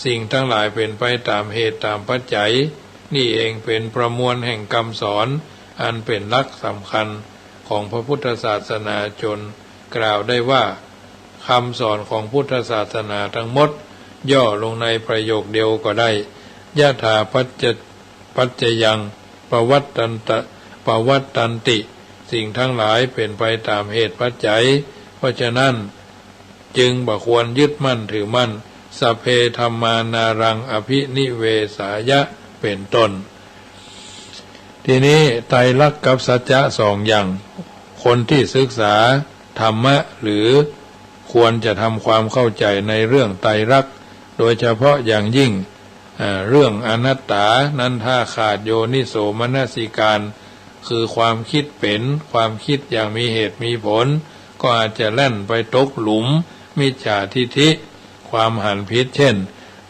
สิ่งทั้งหลายเป็นไปตามเหตุตามปัจจัยนี่เองเป็นประมวลแห่งคำสอนอันเป็นหลักสำคัญของพระพุทธศาสนาจนกล่าวได้ว่าคำสอนของพุทธศาสนาทั้งหมดย่อลงในประโยคเดียวก็ได้ยะถาปัจจยังปวัตตันติสิ่งทั้งหลายเป็นไปตามเหตุปัจจัยเพราะฉะนั้นจึงบ่ควรยึดมั่นถือมั่นสัพเพธัมมานารังอภินิเวสายะเป็นต้นทีนี้ไตรลักษณ์กับสัจจะสองอย่างคนที่ศึกษาธรรมะหรือควรจะทำความเข้าใจในเรื่องไตรลักษณ์โดยเฉพาะอย่างยิ่งเรื่องอนัตตานั้นถ้าขาดโยนิโสมนสิการคือความคิดเป็นความคิดอย่างมีเหตุมีผลก็อาจจะแล่นไปตกหลุมมิจฉาทิฏฐิความหันผิดเช่น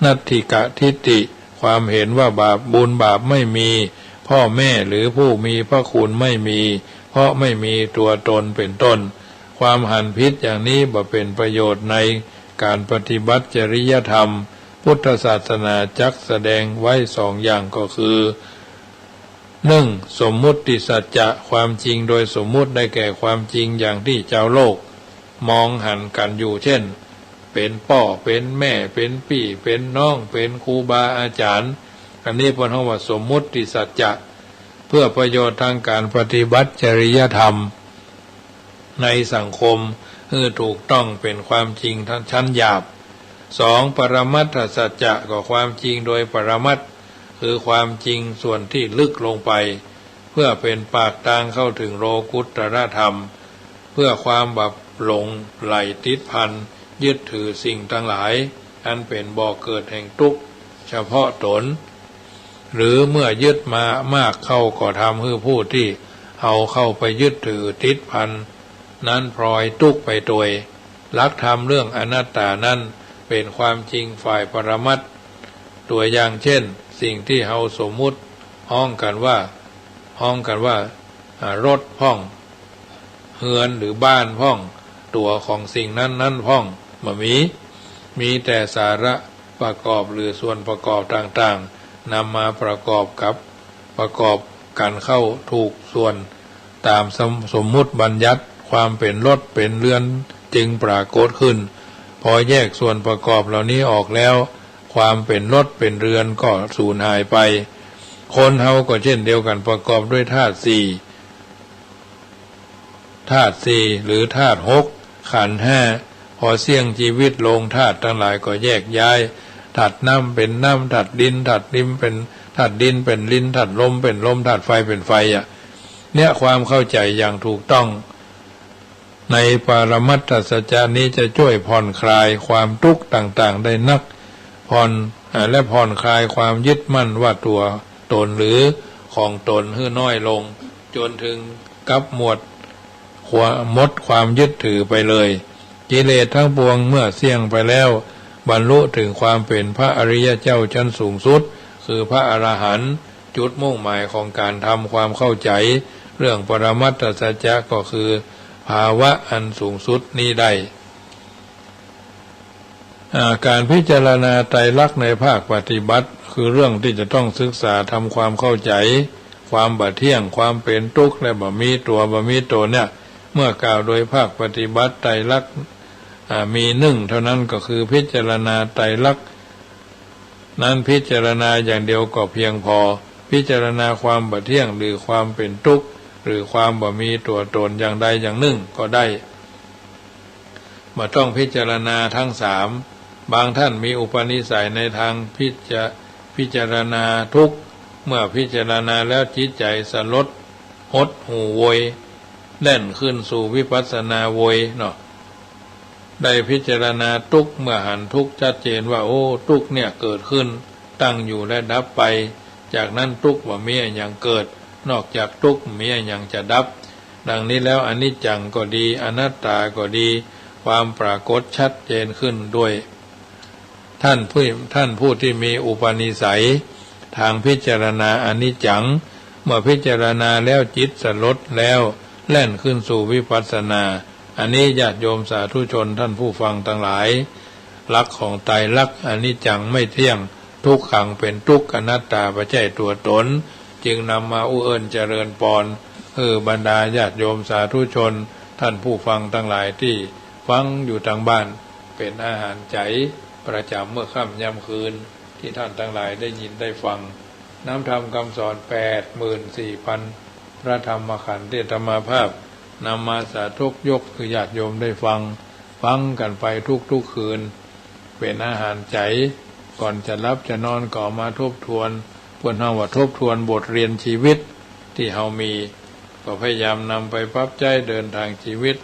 นัตถิกะทิฏฐิความเห็นว่าบาปบุญบาปไม่มีพ่อแม่หรือผู้มีพระคุณไม่มีเพราะไม่มีตัวตนเป็นต้นความหันผิดอย่างนี้บ่เป็นประโยชน์ในการปฏิบัติจริยธรรมพุทธศาสนาจักแสดงไว้สองอย่างก็คือสมมุติสัจจะความจริงโดยสมมุติได้แก่ความจริงอย่างที่เจ้าโลกมองหันกันอยู่เช่นเป็นพ่อเป็นแม่เป็นพี่เป็นน้องเป็นครูบาอาจารย์อันนี้เป็นคำว่าสมมุติสัจจะเพื่อประโยชน์ทางการปฏิบัติจริยธรรมในสังคมให้ถูกต้องเป็นความจริงทั้งชั้นหยาบปรมัตถสัจจะก็ความจริงโดยปรมัตถ์คือความจริงส่วนที่ลึกลงไปเพื่อเป็นปากทางเข้าถึงโลกุตตรธรรมเพื่อความหลงไหลติดพันยึดถือสิ่งทั้งหลายอันเป็นบ่อเกิดแห่งทุกข์เฉพาะตนหรือเมื่อยึดมามากเข้าก็ทำให้ผู้ที่เอาเข้าไปยึดถือติดพันนั้นพลอยทุกข์ไปโดยหลักธรรมเรื่องอนัตตานั้นเป็นความจริงฝ่ายปรมัตถ์ตัวอย่างเช่นสิ่งที่เฮาสมมุติห้องกันว่ารถพ่องเฮือนหรือบ้านพ่องตัวของสิ่งนั้นพ่องบ่มีแต่สาระประกอบหรือส่วนประกอบต่างๆนำมาประกอบกันเข้าถูกส่วนตามสมมุติบัญญัติความเป็นรถเป็นเรือนจึงปรากฏขึ้นพอแยกส่วนประกอบเหล่านี้ออกแล้วความเป็นรถเป็นเรือนก็สูญหายไปคนเฮาก็เช่นเดียวกันประกอบด้วยธาตุสี่หรือธาตุหกขันธ์ห้าพอเสี่ยงชีวิตลงธาตุทั้งหลายก็แยกย้ายธาตุน้ำเป็นน้ำธาตุดินเป็นธาตุดินเป็นลิ้นธาตุลมเป็นลมธาตุไฟเป็นไฟเนี่ยความเข้าใจอย่างถูกต้องในปรมัตถสัจจานี้จะช่วยผ่อนคลายความทุกข์ต่างๆได้นักผ่อนคลายความยึดมั่นว่าตัวตนหรือของตนให้น้อยลงจนถึงกับหมดความยึดถือไปเลยกิเลสทั้งปวงเมื่อเสี่ยงไปแล้วบรรลุถึงความเป็นพระอริยเจ้าชั้นสูงสุดคือพระอรหันต์จุดมุ่งหมายของการทำความเข้าใจเรื่องปรมัตถสัจจะก็คือภาวะอันสูงสุดนี้ได้การพิจารณาไตรลักษณ์ในภาคปฏิบัติคือเรื่องที่จะต้องศึกษาทำความเข้าใจความบ่เที่ยงความเป็นทุกข์และบ่มีตัวเนี่ยเมื่อกล่าวโดยภาคปฏิบัติไตรลักษณ์มีเท่านั้นก็คือพิจารณาไตรลักษณ์นั้นพิจารณาอย่างเดียวก็เพียงพอพิจารณาความบ่เที่ยงหรือความเป็นทุกข์หรือความบ่มีตัวตนอย่างใดอย่างหนึ่งก็ได้บ่ต้องพิจารณาทั้งสาม บางท่านมีอุปนิสัยในทางพิจารณาทุกข์เมื่อพิจารณาแล้วจิตใจสลดหดหู่โวยแล่นขึ้นสู่วิปัสสนาโวยเนาะได้พิจารณาทุกข์เมื่อหันทุกข์ชัดเจนว่าโอ้ทุกข์เนี่ยเกิดขึ้นตั้งอยู่และดับไปจากนั้นทุกข์ว่ามีอย่างเกิดนอกจากทุกข์มีอย่างจะดับดังนี้แล้วอนิจจังก็ดีอนัตตาก็ดีความปรากฏชัดเจนขึ้นด้วยท่านผู้ที่มีอุปนิสัยทางพิจารณาอนิจจังเมื่อพิจารณาแล้วจิตสลดแล้วแล่นขึ้นสู่วิปัสสนาอันนี้ญาติโยมสาธุชนท่านผู้ฟังทั้งหลายหลักของไตรลักษณ์อนิจจังไม่เที่ยงทุกขังเป็นทุกข์อนัตตาปัจจัยตัวตนจึงนำมาเอิ้นเจริญปอนบรรดาญาติโยมสาธุชนท่านผู้ฟังทั้งหลายที่ฟังอยู่ทางบ้านเป็นอาหารใจประจำเมื่อค่ำยามคืนที่ท่านทั้งหลายได้ยินได้ฟังน้ำธรรมคำสอน 84,000 พระธรรมขันธ์ที่ธรรมภาพนำมาสาธกยกคือญาติโยมได้ฟังกันไปทุกคืนเป็นอาหารใจก่อนจะรับจะนอนก็มาทบทวนเพื่อนเฮาว่าทบทวนบทเรียนชีวิตที่เฮามีก็พยายามนำไปปรับใจเดินทางชีวิต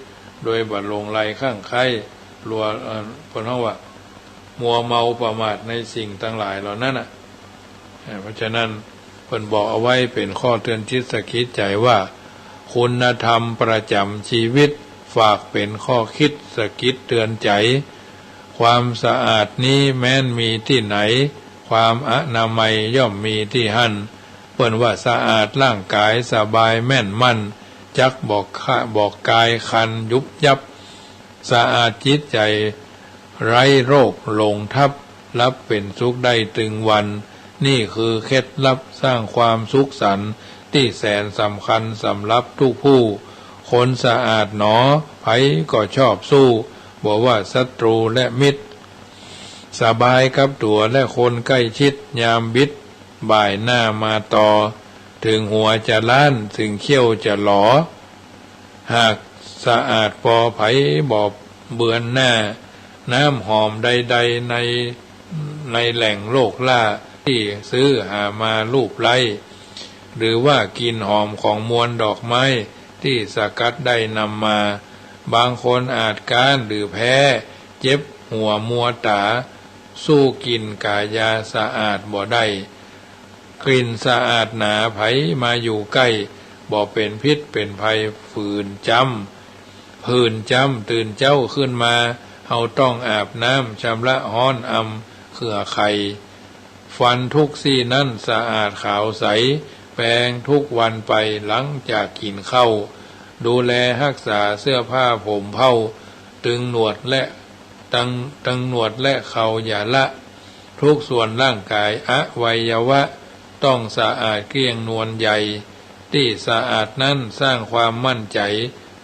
โดยบัดลงไหลข้างไข่รัวเพื่อนเฮาว่ามัวเมาประมาทในสิ่งทั้งหลายเหล่านั้นน่ะเพราะฉะนั้นเพิ่นบอกเอาไว้เป็นข้อเตือนจิตสะกิดใจว่าคุณธรรมประจำชีวิตฝากเป็นข้อคิดสะกิดเตือนใจความสะอาดนี้แม้นมีที่ไหนความอนามัยย่อมมีที่หั่นเพิ่นว่าสะอาดร่างกายสบายแม่นมั่นจักบอกกายคันยุบยับสะอาดจิตใจไร้โรคหลงทับรับเป็นสุขได้ตึงวันนี่คือเคล็ดลับสร้างความสุขสันต์ที่แสนสำคัญสำหรับทุกผู้คนสะอาดหนอไผก็ชอบสู้บอกว่าศัตรูและมิตรสบายกับตัวและคนใกล้ชิดยามบิดบ่ายหน้ามาต่อถึงหัวจะล้านถึงเขี้ยวจะหลอหากสะอาดพอไผบอกเบือนหน้าน้ำหอมใดๆในแหล่งโลกล่าที่ซื้อหามาลูบไล้หรือว่ากินหอมของมวลดอกไม้ที่สกัดได้นำมาบางคนอาจก้านหรือแพ้เจ็บหัวมัวตาสู้กินกายาสะอาดบ่ได้กลิ่นสะอาดหนาไผมาอยู่ใกล้บ่เป็นพิษเป็นภัยผื่นจำตื่นเจ้าขึ้นมาเฮาต้องอาบน้ำชำระห้อนเขื่อไข่ฟันทุกซี่นั้นสะอาดขาวใสแปรงทุกวันไปหลังจากกินข้าวดูแลรักษาเสื้อผ้าผมเผ้าตึงหนวดและตึงหนวดและเขาอย่าละทุกส่วนร่างกายอวัยวะต้องสะอาดเกลี้ยงนวลใหญ่ที่สะอาดนั้นสร้างความมั่นใจ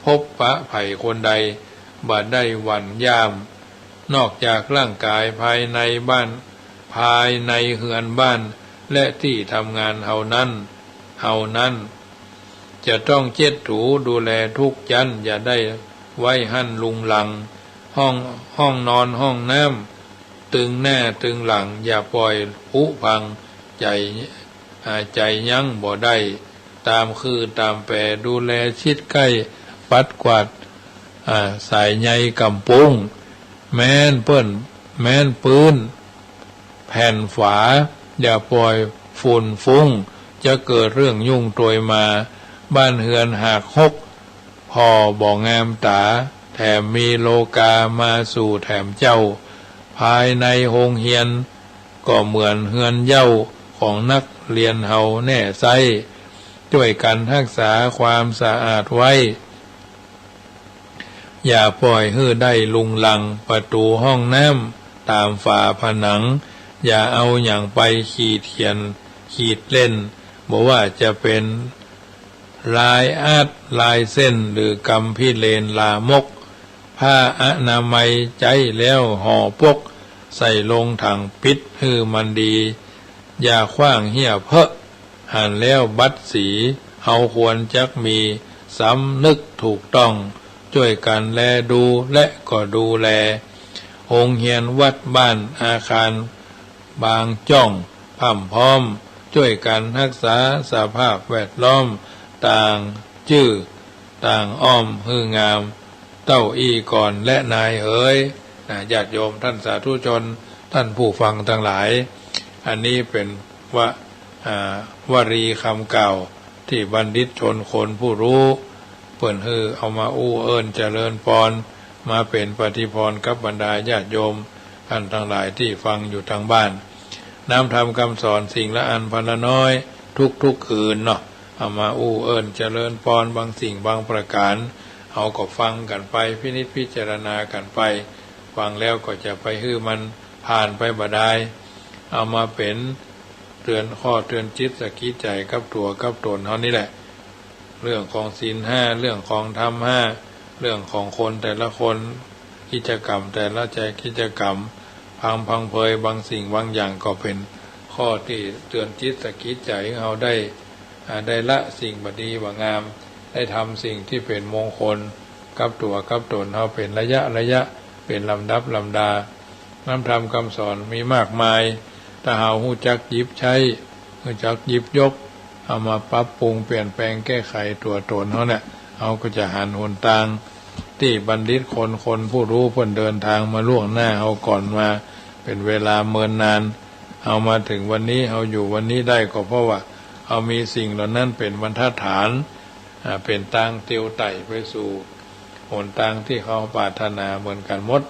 พบปะไผ่คนใดบ่ได้หวั่นย่ามนอกจากร่างกายภายในบ้านภายในเฮือนบ้านและที่ทำงานเฮานั้นจะต้องเช็ดถูดูแลทุกยันอย่าได้ไว้หั่นลุงหลังห้องนอนห้องน้ำตึงหน้าตึงหลังอย่าปล่อยผุพังใจยั้งบ่ได้ตามคือตามแปรดูแลชิดใกล้ปัดกวาดสายใยกำปุ้งแม้นปืนแผ่นฝาอย่าปล่อยฝุ่นฟุ้งจะเกิดเรื่องยุ่งโตยมาบ้านเฮือนหากหกพอบ่งามตาแถมมีโลกามาสู่แถมเจ้าภายในโรงเรียนก็เหมือนเฮือนเย้าของนักเรียนเฮาแน่ไซช่วยกันรักษาความสะอาดไว้อย่าปล่อยให้ได้ลุงลังประตูห้องน้ำตามฝาผนังอย่าเอาอย่างไปขีดเขียนขีดเล่นบอกว่าจะเป็นลายอาดลายเส้นหรือกำพิเลนลามกผ้าอนามัยใจแล้วห่อปกใส่ลงถังปิดให้มันดีอย่าขว้างเหี้ยเพอะหันแล้วบัดสีเฮาควรจักมีสำนึกถูกต้องช่วยกันแลดูและก็ดูแล โรงเรียนวัดบ้านอาคารบางจ้องพร่ำพร้อมช่วยกันรักษาสภาพแวดล้อมต่างชื่อต่างอ้อมฮืองามเต้าอี้ก่อนและนายเอ๋ยญาติโยมท่านสาธุชนท่านผู้ฟังทั้งหลายอันนี้เป็นวลีคำเก่าที่บัณฑิตชนคนผู้รู้เปิ่นฮือเอามาอู้เอิญเจริญพรมาเป็นปฏิพรกับบรรดาญาติโยมท่านทั้งหลายที่ฟังอยู่ทางบ้านน้ำธรรมคำสอนสิ่งละอันพันละน้อยทุกคืนเนาะเอามาอู้เอิญเจริญพรบางสิ่งบางประการเอาก็ฟังกันไปพินิจพิจารณากันไปฟังแล้วก็จะไปฮื้อมันผ่านไปบ่ได้เอามาเป็นเตือนข้อเตือนจิตสกิจใจกับตัวกับตนเท่านี้แหละเรื่องของศีลห้าเรื่องของธรรมห้าเรื่องของคนแต่ละคนกิจกรรมแต่ละใจกิจกรรมพังเพยบางสิ่งบางอย่างก็เป็นข้อที่เตือนจิตสกิจใจเราได้ละสิ่งบดีบ่งามได้ทำสิ่งที่เป็นมงคลกับตัวกับตนเราเป็นระยะเป็นลำดับลำดาน้ำธรรมคำสอนมีมากมายถ้าเราหู้จักหยิบใช้หู้จักหยิบยกเอามาปรับปรุงเปลี่ยนแปลงแก้ไขตัวตนเขาเนี่ยเขาก็จะหันหนทางที่บัณฑิตคนผู้รู้เพิ่นเดินทางมาล่วงหน้าเขาก่อนมาเป็นเวลาเมินนานเอามาถึงวันนี้เขาอยู่วันนี้ได้ก็เพราะว่าเขามีสิ่งเหล่านั้นเป็นบรรทัดฐานเป็นทางเตียวไต่ไปสู่หนทางที่เขาปรารถนาเหมือนกันหมด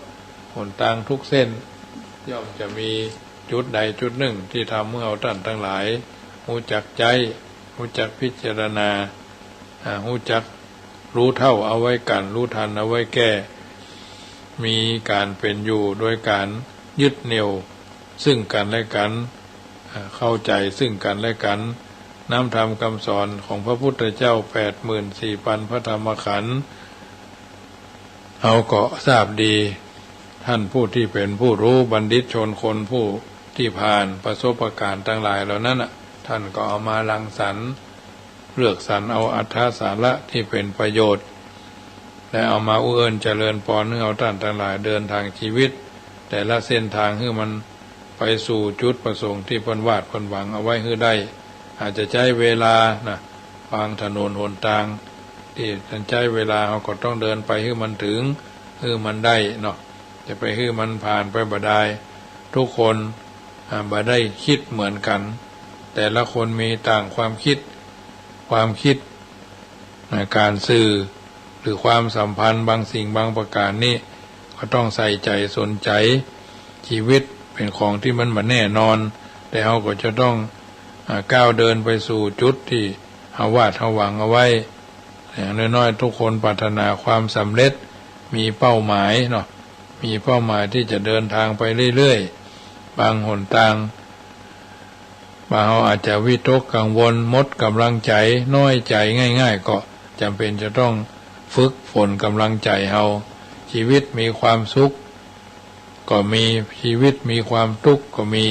หนทางทุกเส้นย่อมจะมีจุดใดจุดหนึ่งที่ทำให้เราท่านทั้งหลายรู้จักใจรู้จักพิจารณารู้จักรู้เท่าเอาไว้กันรู้ทันเอาไว้แก้มีการเป็นอยู่โดยการยึดเหนี่ยวซึ่งกันและกันเข้าใจซึ่งกันและกันน้ำธรรมคำสอนของพระพุทธเจ้า 84,000 พระธรรมขันธ์เอาก็ทราบดีท่านผู้ที่เป็นผู้รู้บัณฑิตชนคนผู้ที่ผ่านประสบการณ์ทั้งหลายเหล่านั้นท่านก็เอามารังสรรค์เลือกสรรเอาอัธสาระที่เป็นประโยชน์และเอามาเอื้อนเจริญพรให้เอาท่านทั้งหลายเดินทางชีวิตแต่ละเส้นทางให้มันไปสู่จุดประสงค์ที่เพิ่นวาดเพิ่นหวังเอาไว้ให้ได้อาจจะใช้เวลาทางถนนหนทางที่ท่านใช้เวลาเราก็ต้องเดินไปให้มันถึงให้มันได้เนาะจะไปให้มันผ่านไปบ่ได้ทุกคนบ่ได้คิดเหมือนกันแต่ละคนมีต่างความคิดการสื่อหรือความสัมพันธ์บางสิ่งบางประการนี่ก็ต้องใส่ใจสนใจชีวิตเป็นของที่มันบ่แน่นอนแต่เราก็จะต้องก้าวเดินไปสู่จุดที่เราวาดเราหวังเอาไว้อย่างน้อยๆทุกคนปรารถนาความสำเร็จมีเป้าหมายเนาะมีเป้าหมายที่จะเดินทางไปเรื่อยๆบางหนทางบางเราอาจจะวิตกกังวลหมดกำลังใจน้อยใจง่ายๆก็จำเป็นจะต้องฝึกฝนกำลังใจเราชีวิตมีความสุขก็มีชีวิตมีความทุกข์ก็มี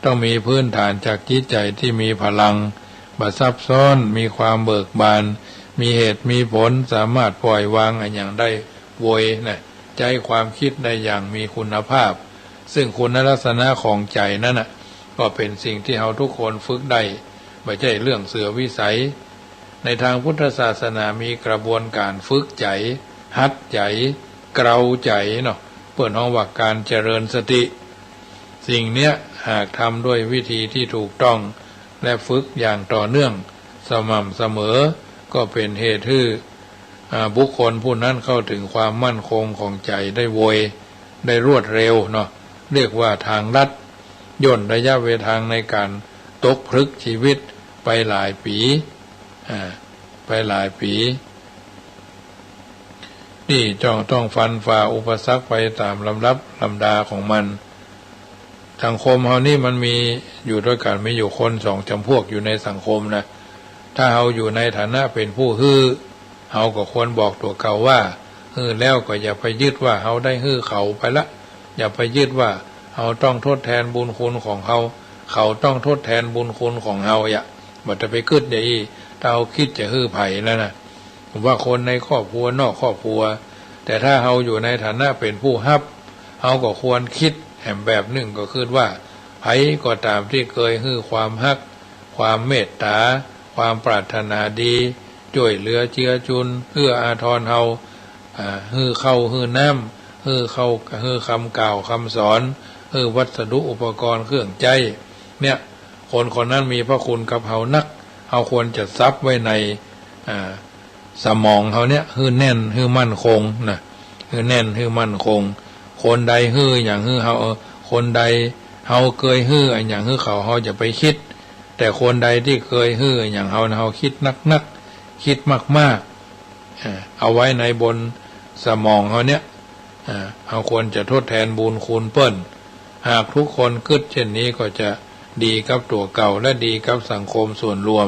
ต้องมีพื้นฐานจากจิตใจที่มีพลังบัดซับซ้อนมีความเบิกบานมีเหตุมีผลสามารถปล่อยวางอย่างได้โวยใจความคิดได้อย่างมีคุณภาพซึ่งคุณลักษณะของใจนั่นก็เป็นสิ่งที่เราทุกคนฝึกได้ไม่ใช่เรื่องเสือวิสัยในทางพุทธศาสนามีกระบวนการฝึกใจหัดใจเกลาใจเนาะเปิดห้องว่าการเจริญสติสิ่งเนี้ยหากทำด้วยวิธีที่ถูกต้องและฝึกอย่างต่อเนื่องสม่ำเสมอก็เป็นเหตุให้บุคคลผู้นั้นเข้าถึงความมั่นคงของใจได้โวยได้รวดเร็วเนาะเรียกว่าทางลัดย่นระยะเวลาในการตกพลึกชีวิตไปหลายปีนี่ต้องฟันฝ่าอุปสรรคไปตามลำดับลำดาของมันสังคมเฮานี่มันมีอยู่ด้วยกันมีอยู่คนสองจำพวกอยู่ในสังคมนะถ้าเฮาอยู่ในฐานะเป็นผู้ฮื้อเฮาก็ควรบอกตัวเขาว่าฮื้อแล้วก็อย่าไปยึดว่าเฮาได้ฮื้อเขาไปละอย่าไปยึดว่าเฮาต้องทดแทนบุญคุณของเขาต้องทดแทนบุญคุณของเฮาบ่จะไปคิดอย่างนี้ถ้าเฮาคิดจะฮื้อไผแล้วนะผมว่าคนในครอบครัวนอกครอบครัวแต่ถ้าเฮาอยู่ในฐานะเป็นผู้รับเ เขาก็ควรคิดแหมแบบหนึ่งก็คือว่าไผก็ตามที่เคยฮื้อความฮักความเมตตาความปรารถนาดีช่วยเหลือเจือจุนเอื้ออาทรเฮาฮื้อเข้าฮื้อน้ำฮื้อเข้าฮื้อคำกล่าวคำสอนฮื้อวัสดุอุปกรณ์เครื่องใจเนี่ยคนคนนั้นมีพระคุณกับเฮานักเฮาควรจะซับไว้ในสมองเฮาเนี่ยฮื้อแน่นฮื้อมั่นคงนะฮื้อแน่นฮื้อมั่นคงคนใดฮื้ออย่างฮื้อเฮาคนใดเฮาเคยฮื้ออย่างฮื้อเขาเฮาจะไปคิดแต่คนใดที่เคยฮื้ออย่างเฮาคิดนักคิดมากเอาไว้ในบนสมองเฮาเนี่ยเอาควรจะทดแทนบุญคุณเปิ้นหากทุกคนคิดเช่นนี้ก็จะดีกับตัวเก่าและดีกับสังคมส่วนรวม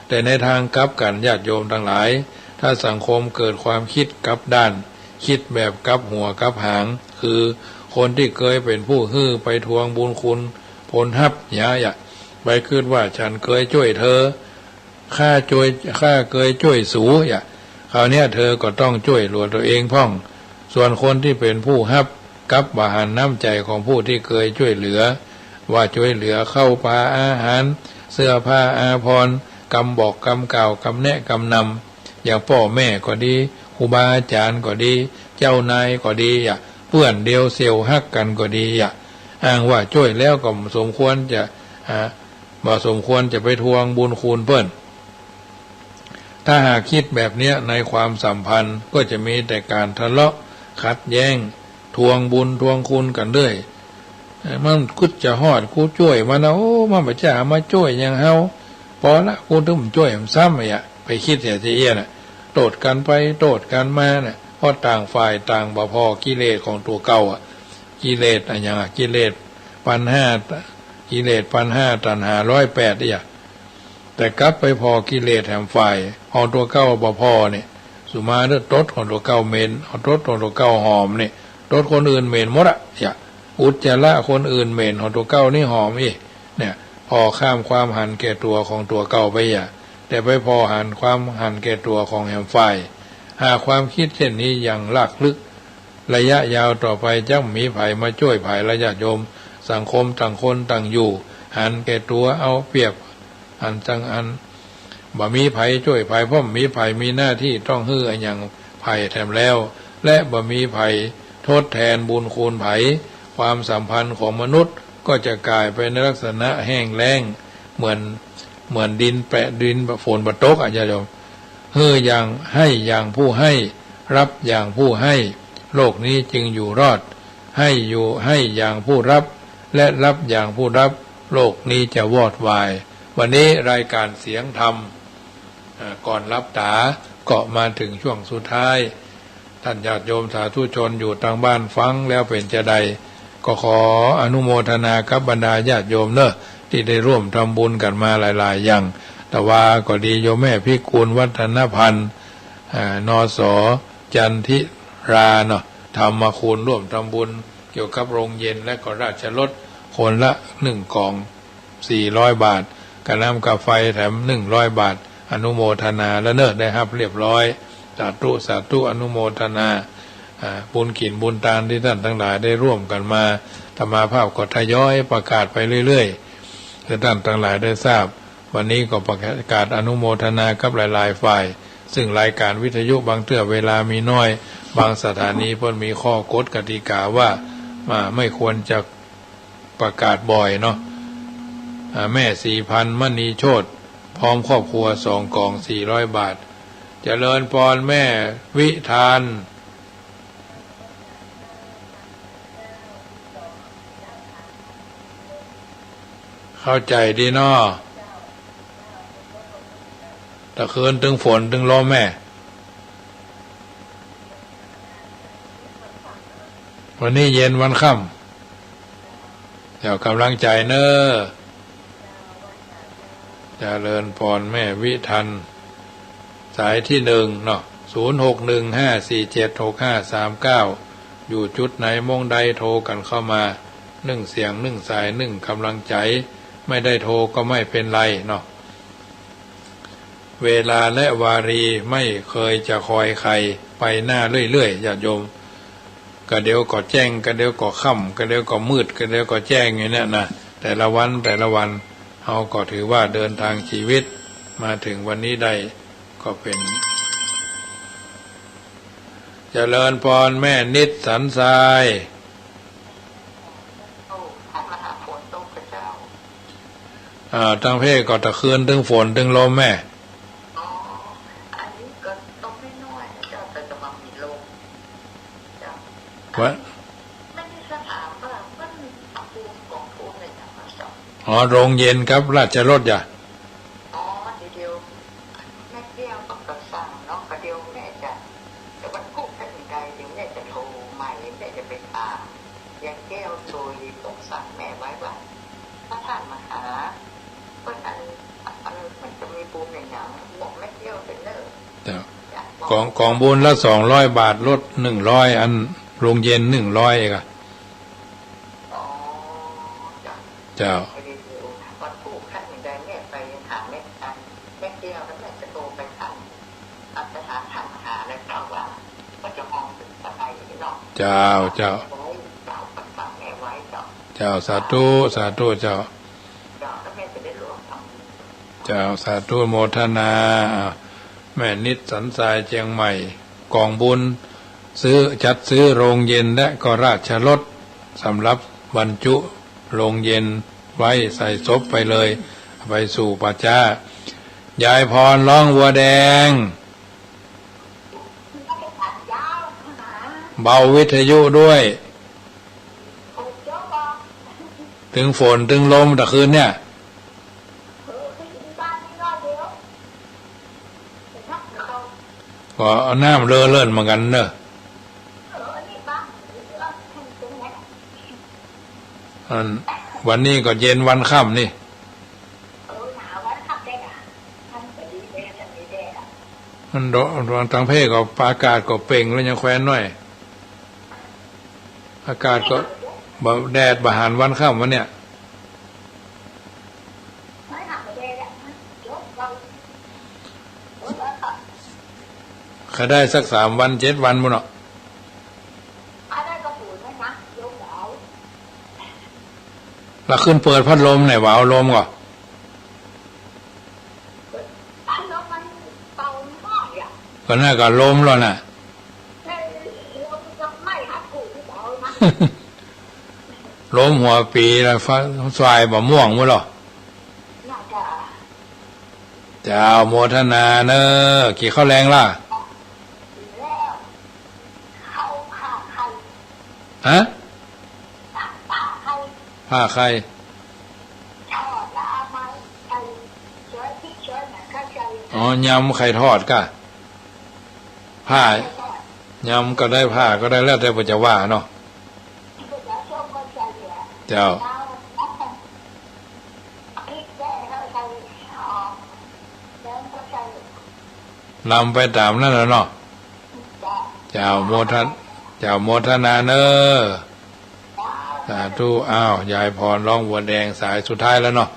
แต่ในทางกลับกันญาติโยมทั้งหลายถ้าสังคมเกิดความคิดกลับด้านคิดแบบกลับหัวกลับหางคือคนที่เคยเป็นผู้ฮื้อไปทวงบุญคุณผลทับอย่าไปคิดว่าฉันเคยช่วยเธอข้าเคยช่วยสูอย่าคราวนี้เธอก็ต้องช่วยเหลือตัวเองพ่องส่วนคนที่เป็นผู้ฮับกับบาหารน้ำใจของผู้ที่เคยช่วยเหลือว่าช่วยเหลือเข้าปลาอาหารเสื้อผ้าอาภรณ์กำบอกกำกล่าวกำแนะกำนำอย่างพ่อแม่ก็ดีครูบาอาจารย์ก็ดีเจ้านายก็ดีเพื่อนเดียวเซลฮักกันก็ดีอ้างว่าช่วยแล้วก็สมควรจะบ่สมควรจะไปทวงบุญคุณเพิ่นถ้าหากคิดแบบนี้ในความสัมพันธ์ก็จะมีแต่การทะเลาะขัดแย้งทวงบุญทวงคุณกันเรื่อยมันคุดจะฮอดกูช่วยมันนะโอ้มันบ่จะมาช่วยอย่างเฮาพอละกูถึงช่วยมันซ้ำไปคิดเสียทีโตดกันไปโตดกันมาเพราะต่างฝ่ายต่างบ่พอกิเลสของตัวเก่ากิเลสอย่างกิเลส1,500กิเลส1,500ตัณหา108แต่กลับไปพอกิเลสแห่งฝ่ายเอาตัวเก่าบ่พอเนี่ยสุมาเด้อตดของตัวเก่าเมนเอาตดของตัวเก่าหอมนี่ตดคนอื่นเมนหมดอุจจาระคนอื่นเมนของตัวเก่านี่หอมเนี่ยพอข้ามความหันแก่ตัวของตัวเก่าไปแต่ไปพอความหันแก่ตัวของแห่งฝ่ายหากความคิดเช่นนี้อย่างลากลึกระยะยาวต่อไปจะมีไผมาช่วยไผระยะโยมสังคมต่างคนต่างอยู่หันแก่ตัวเอาเปรียบอันจังอันบ่มีไผช่วยไผเพราะมีไผมีหน้าที่ต้องฮื้ออย่างไผแถมแล้วและบ่มีไผทดแทนบุญคุณไผความสัมพันธ์ของมนุษย์ก็จะกลายไปในลักษณะแห้งแล้งเหมือนดินแปะดินฝนบตกโยมฮื้ออย่างให้อย่างผู้ให้รับอย่างผู้ให้โลกนี้จึงอยู่รอดให้อย่างผู้รับและรับอย่างผู้รับโลกนี้จะวอดวายวันนี้รายการเสียงธรรมก่อนรับตาก็มาถึงช่วงสุดท้ายท่านญาติโยมสาธุชนอยู่ทางบ้านฟังแล้วเป็นจะใดก็ขออนุโมทนากับบรรดาญาติโยมที่ได้ร่วมทำบุญกันมาหลายๆอย่างแต่ว่าก็ดีโยมแม่พิกูลวัฒนพันธ์นส.จันทิราธรรมคุณร่วมทำบุญเกี่ยวกับโรงเย็นและก็ราชรถคนละ1กล่อง400 บาทกระน้ำกาไฟแถม100 บาทอนุโมทนาและได้รับเรียบร้อยสาธุอนุโมทนาบุญกินบุญทานที่ท่านทั้งหลายได้ร่วมกันมาธรรมาภาพก็ทยอยประกาศไปเรื่อยๆให้ท่านทั้งหลายได้ทราบวันนี้ก็ประกาศอนุโมทนากับหลายๆฝ่ายซึ่งรายการวิทยุบางเทื่อเวลามีน้อยบางสถานีเพิ่นมีข้อกฎกติกาว่าไม่ควรจะประกาศบ่อยแม่ 4,000 มณีโชติพร้อมครอบครัว2 กล่อง400 บาทเจริญพรแม่วิธานเข้าใจดีตะคืนถึงฝนถึงลมแม่วันนี้เย็นวันค่ำเดี๋ยวกำลังใจเจริญพรแม่วิทันสายที่0615476539อยู่จุดไหนมงใดโทรกันเข้ามา1 เสียง1 สาย1 กำลังใจไม่ได้โทรก็ไม่เป็นไรเวลาและวารีไม่เคยจะคอยใครไปหน้าเรื่อยๆญาติโยม ก็เดี๋ยวก็แจ้งก็เดี๋ยวก็ค่ำก็เดี๋ยวก็มืดก็เดี๋ยวก็แจ้งอย่างนี้นะแต่ละวันเราก็ถือว่าเดินทางชีวิตมาถึงวันนี้ได้ก็เป็นเจริญพรแม่นิดสันทรายทางเพศก็ตะคืนถึงฝนถึงลมแม่วะอ๋อโรงเย็นครับราชรถจ้ะอ๋อเดียวแม่เดียวต้องสั่งเนาะประเดี๋ยวแม่จะวันพุธถ้าถึงใดเดี๋ยวแม่จะโทรใหม่แม่จะไปถามยังแก้วโดยต้องสั่งแม่ไว้ว่าถ้าท่านมาหาเพื่อนอันมันจะมีบูมในหนังบอกแม่เดียวเป็นเนอร์ของบุญละ200 บาทลด100อันโรงเย็น100เองอะเจ้าวันพุธถ้าถึงใดแม่ไปถามแม่เดียวแล้วแม่จะโทรไปถามไปหาท่านหาแล้วกล่าวว่าก็จะมองถึงอะไรเนาะเจ้าเจ้าสาธุเจ้าเจ้าสาธุโมทนาแม่นิดสันทรายเชียงใหม่กองบุญจัดซื้อโรงเย็นและก็ราชรถสำหรับบรรจุโรงเย็นไว้ใส่ศพไปเลยไปสู่ปัจจายายพรร้องวัวแดงเบาวิทยุด้วยถึงฝนถึงลมตะคืนเนี่ยก็เอาน้ำเลื่อนเหมือนกันเนอะวันนี้ก็เย็นวันค่ำนี่มันทางเพศก็อากาศก็เป่งแล้วยังแคว้นหน่อยอากาศก็แดดบะหารวันค่ำวันเนี่ยเขาได้สัก3 วัน 7 วันมั้งเนาะเราขึ้นเปิดพัดลมไหนวะเอาลมก่อนก็น่าก็ลมแล้วน่ะลมหัวปีแล้วฟ้าสายบ่ม่วงมั้งหรอเจ้าโมทนาเนอะกี่ข้าวแรงล่ะฮะผ้าใครอ๋อยำไข่ทอดก็ผ้ายำก็ได้ผ้าก็ได้แล้วแต่ปัจจว่าเนาะเจ้านำไปตามนั่นแล้วเนาะเจ้าโมทนาเนอสาธุอ้าวยายพรร้องวัวแดงสายสุดท้ายแล้วเนาะ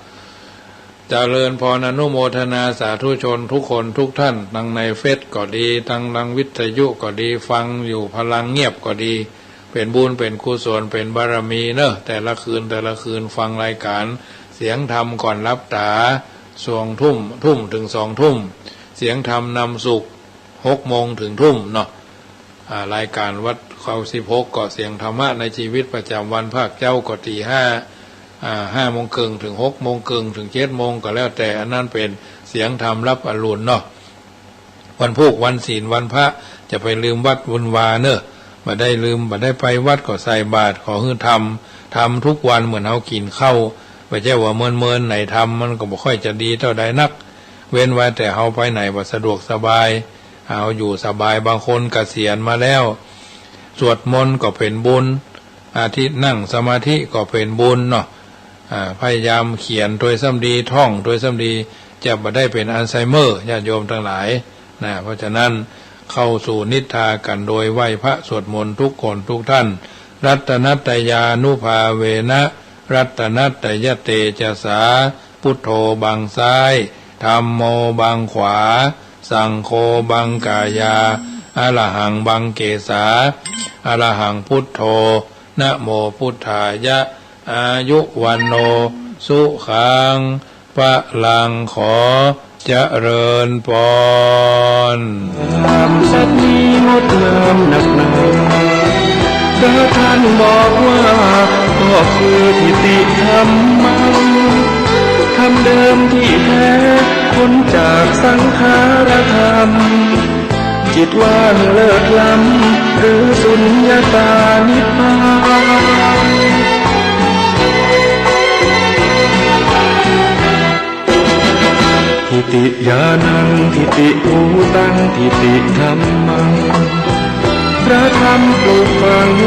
เจริญพรอนุโมทนาสาธุชนทุกคนทุกท่านทั้งในเฟซก็ดีทั้งทางวิทยุก็ดีฟังอยู่พลังเงียบก็ดีเป็นบุญเป็นกุศลเป็นบารมีเนอะแต่ละคืนฟังรายการเสียงธรรมก่อนรับตาทุ่มถึง2 ทุ่มเสียงธรรมนำสุข6 โมงถึงทุ่มเนาะรายการวัดเขา16ก็เสียงธรรมะในชีวิตประจำวันภาคเจ้าก็ตี5 โมงครึ่งถึง6 โมงครึ่งถึง7 โมงก็แล้วแต่อันนั้นเป็นเสียงธรรมรับอรุณเนาะวันพุธวันศีลวันพระจะไปลืมวัดบุญวาเนอะมาได้ลืมมาได้ไปวัดก็ใส่บาตรขอให้ทำทุกวันเหมือนเฮากินข้าวไม่ใช่ว่าเมินไหนทำมันก็บ่ค่อยจะดีเท่าใดนักเว้นไว้แต่เฮาไปไหนบ่สะดวกสบายเอาอยู่สบายบางคนเกษียณมาแล้วสวดมนต์ก็เป็นบุญอาทิตย์นั่งสมาธิก็เป็นบุญเนาะพยายามเขียนโดยซ้ำดีท่องโดยซ้ำดีจะบ่ได้เป็นอัลไซเมอร์ญาติโยมทั้งหลายนะเพราะฉะนั้นเข้าสู่นิทากันโดยไหว้พระสวดมนต์ทุกคนทุกท่านรัตนัตตยานุภาเวนะรัตนัตตยเตจสาพุทโธบังซ้ายธัมโมบังขวาสังโฆบังกายา อะระหังบังเกสาอะระหังพุทโธนะโมพุทธายะอายุวันโนสุขังพระลังขอเจริญพรความสัตย์นี้งดงามหนักหนาพระท่านบอกว่าก็คือทิฏฐิธรรมังธรรมเดิมที่แท้พ้นจากสังขารธรรมจิตว่างเลิศล้ำหรือสุญญตานิพพานทิฏฐิญาณังทิฏฐิภูตังทิฏฐิธรรมังพระธรรมปลูกฝัง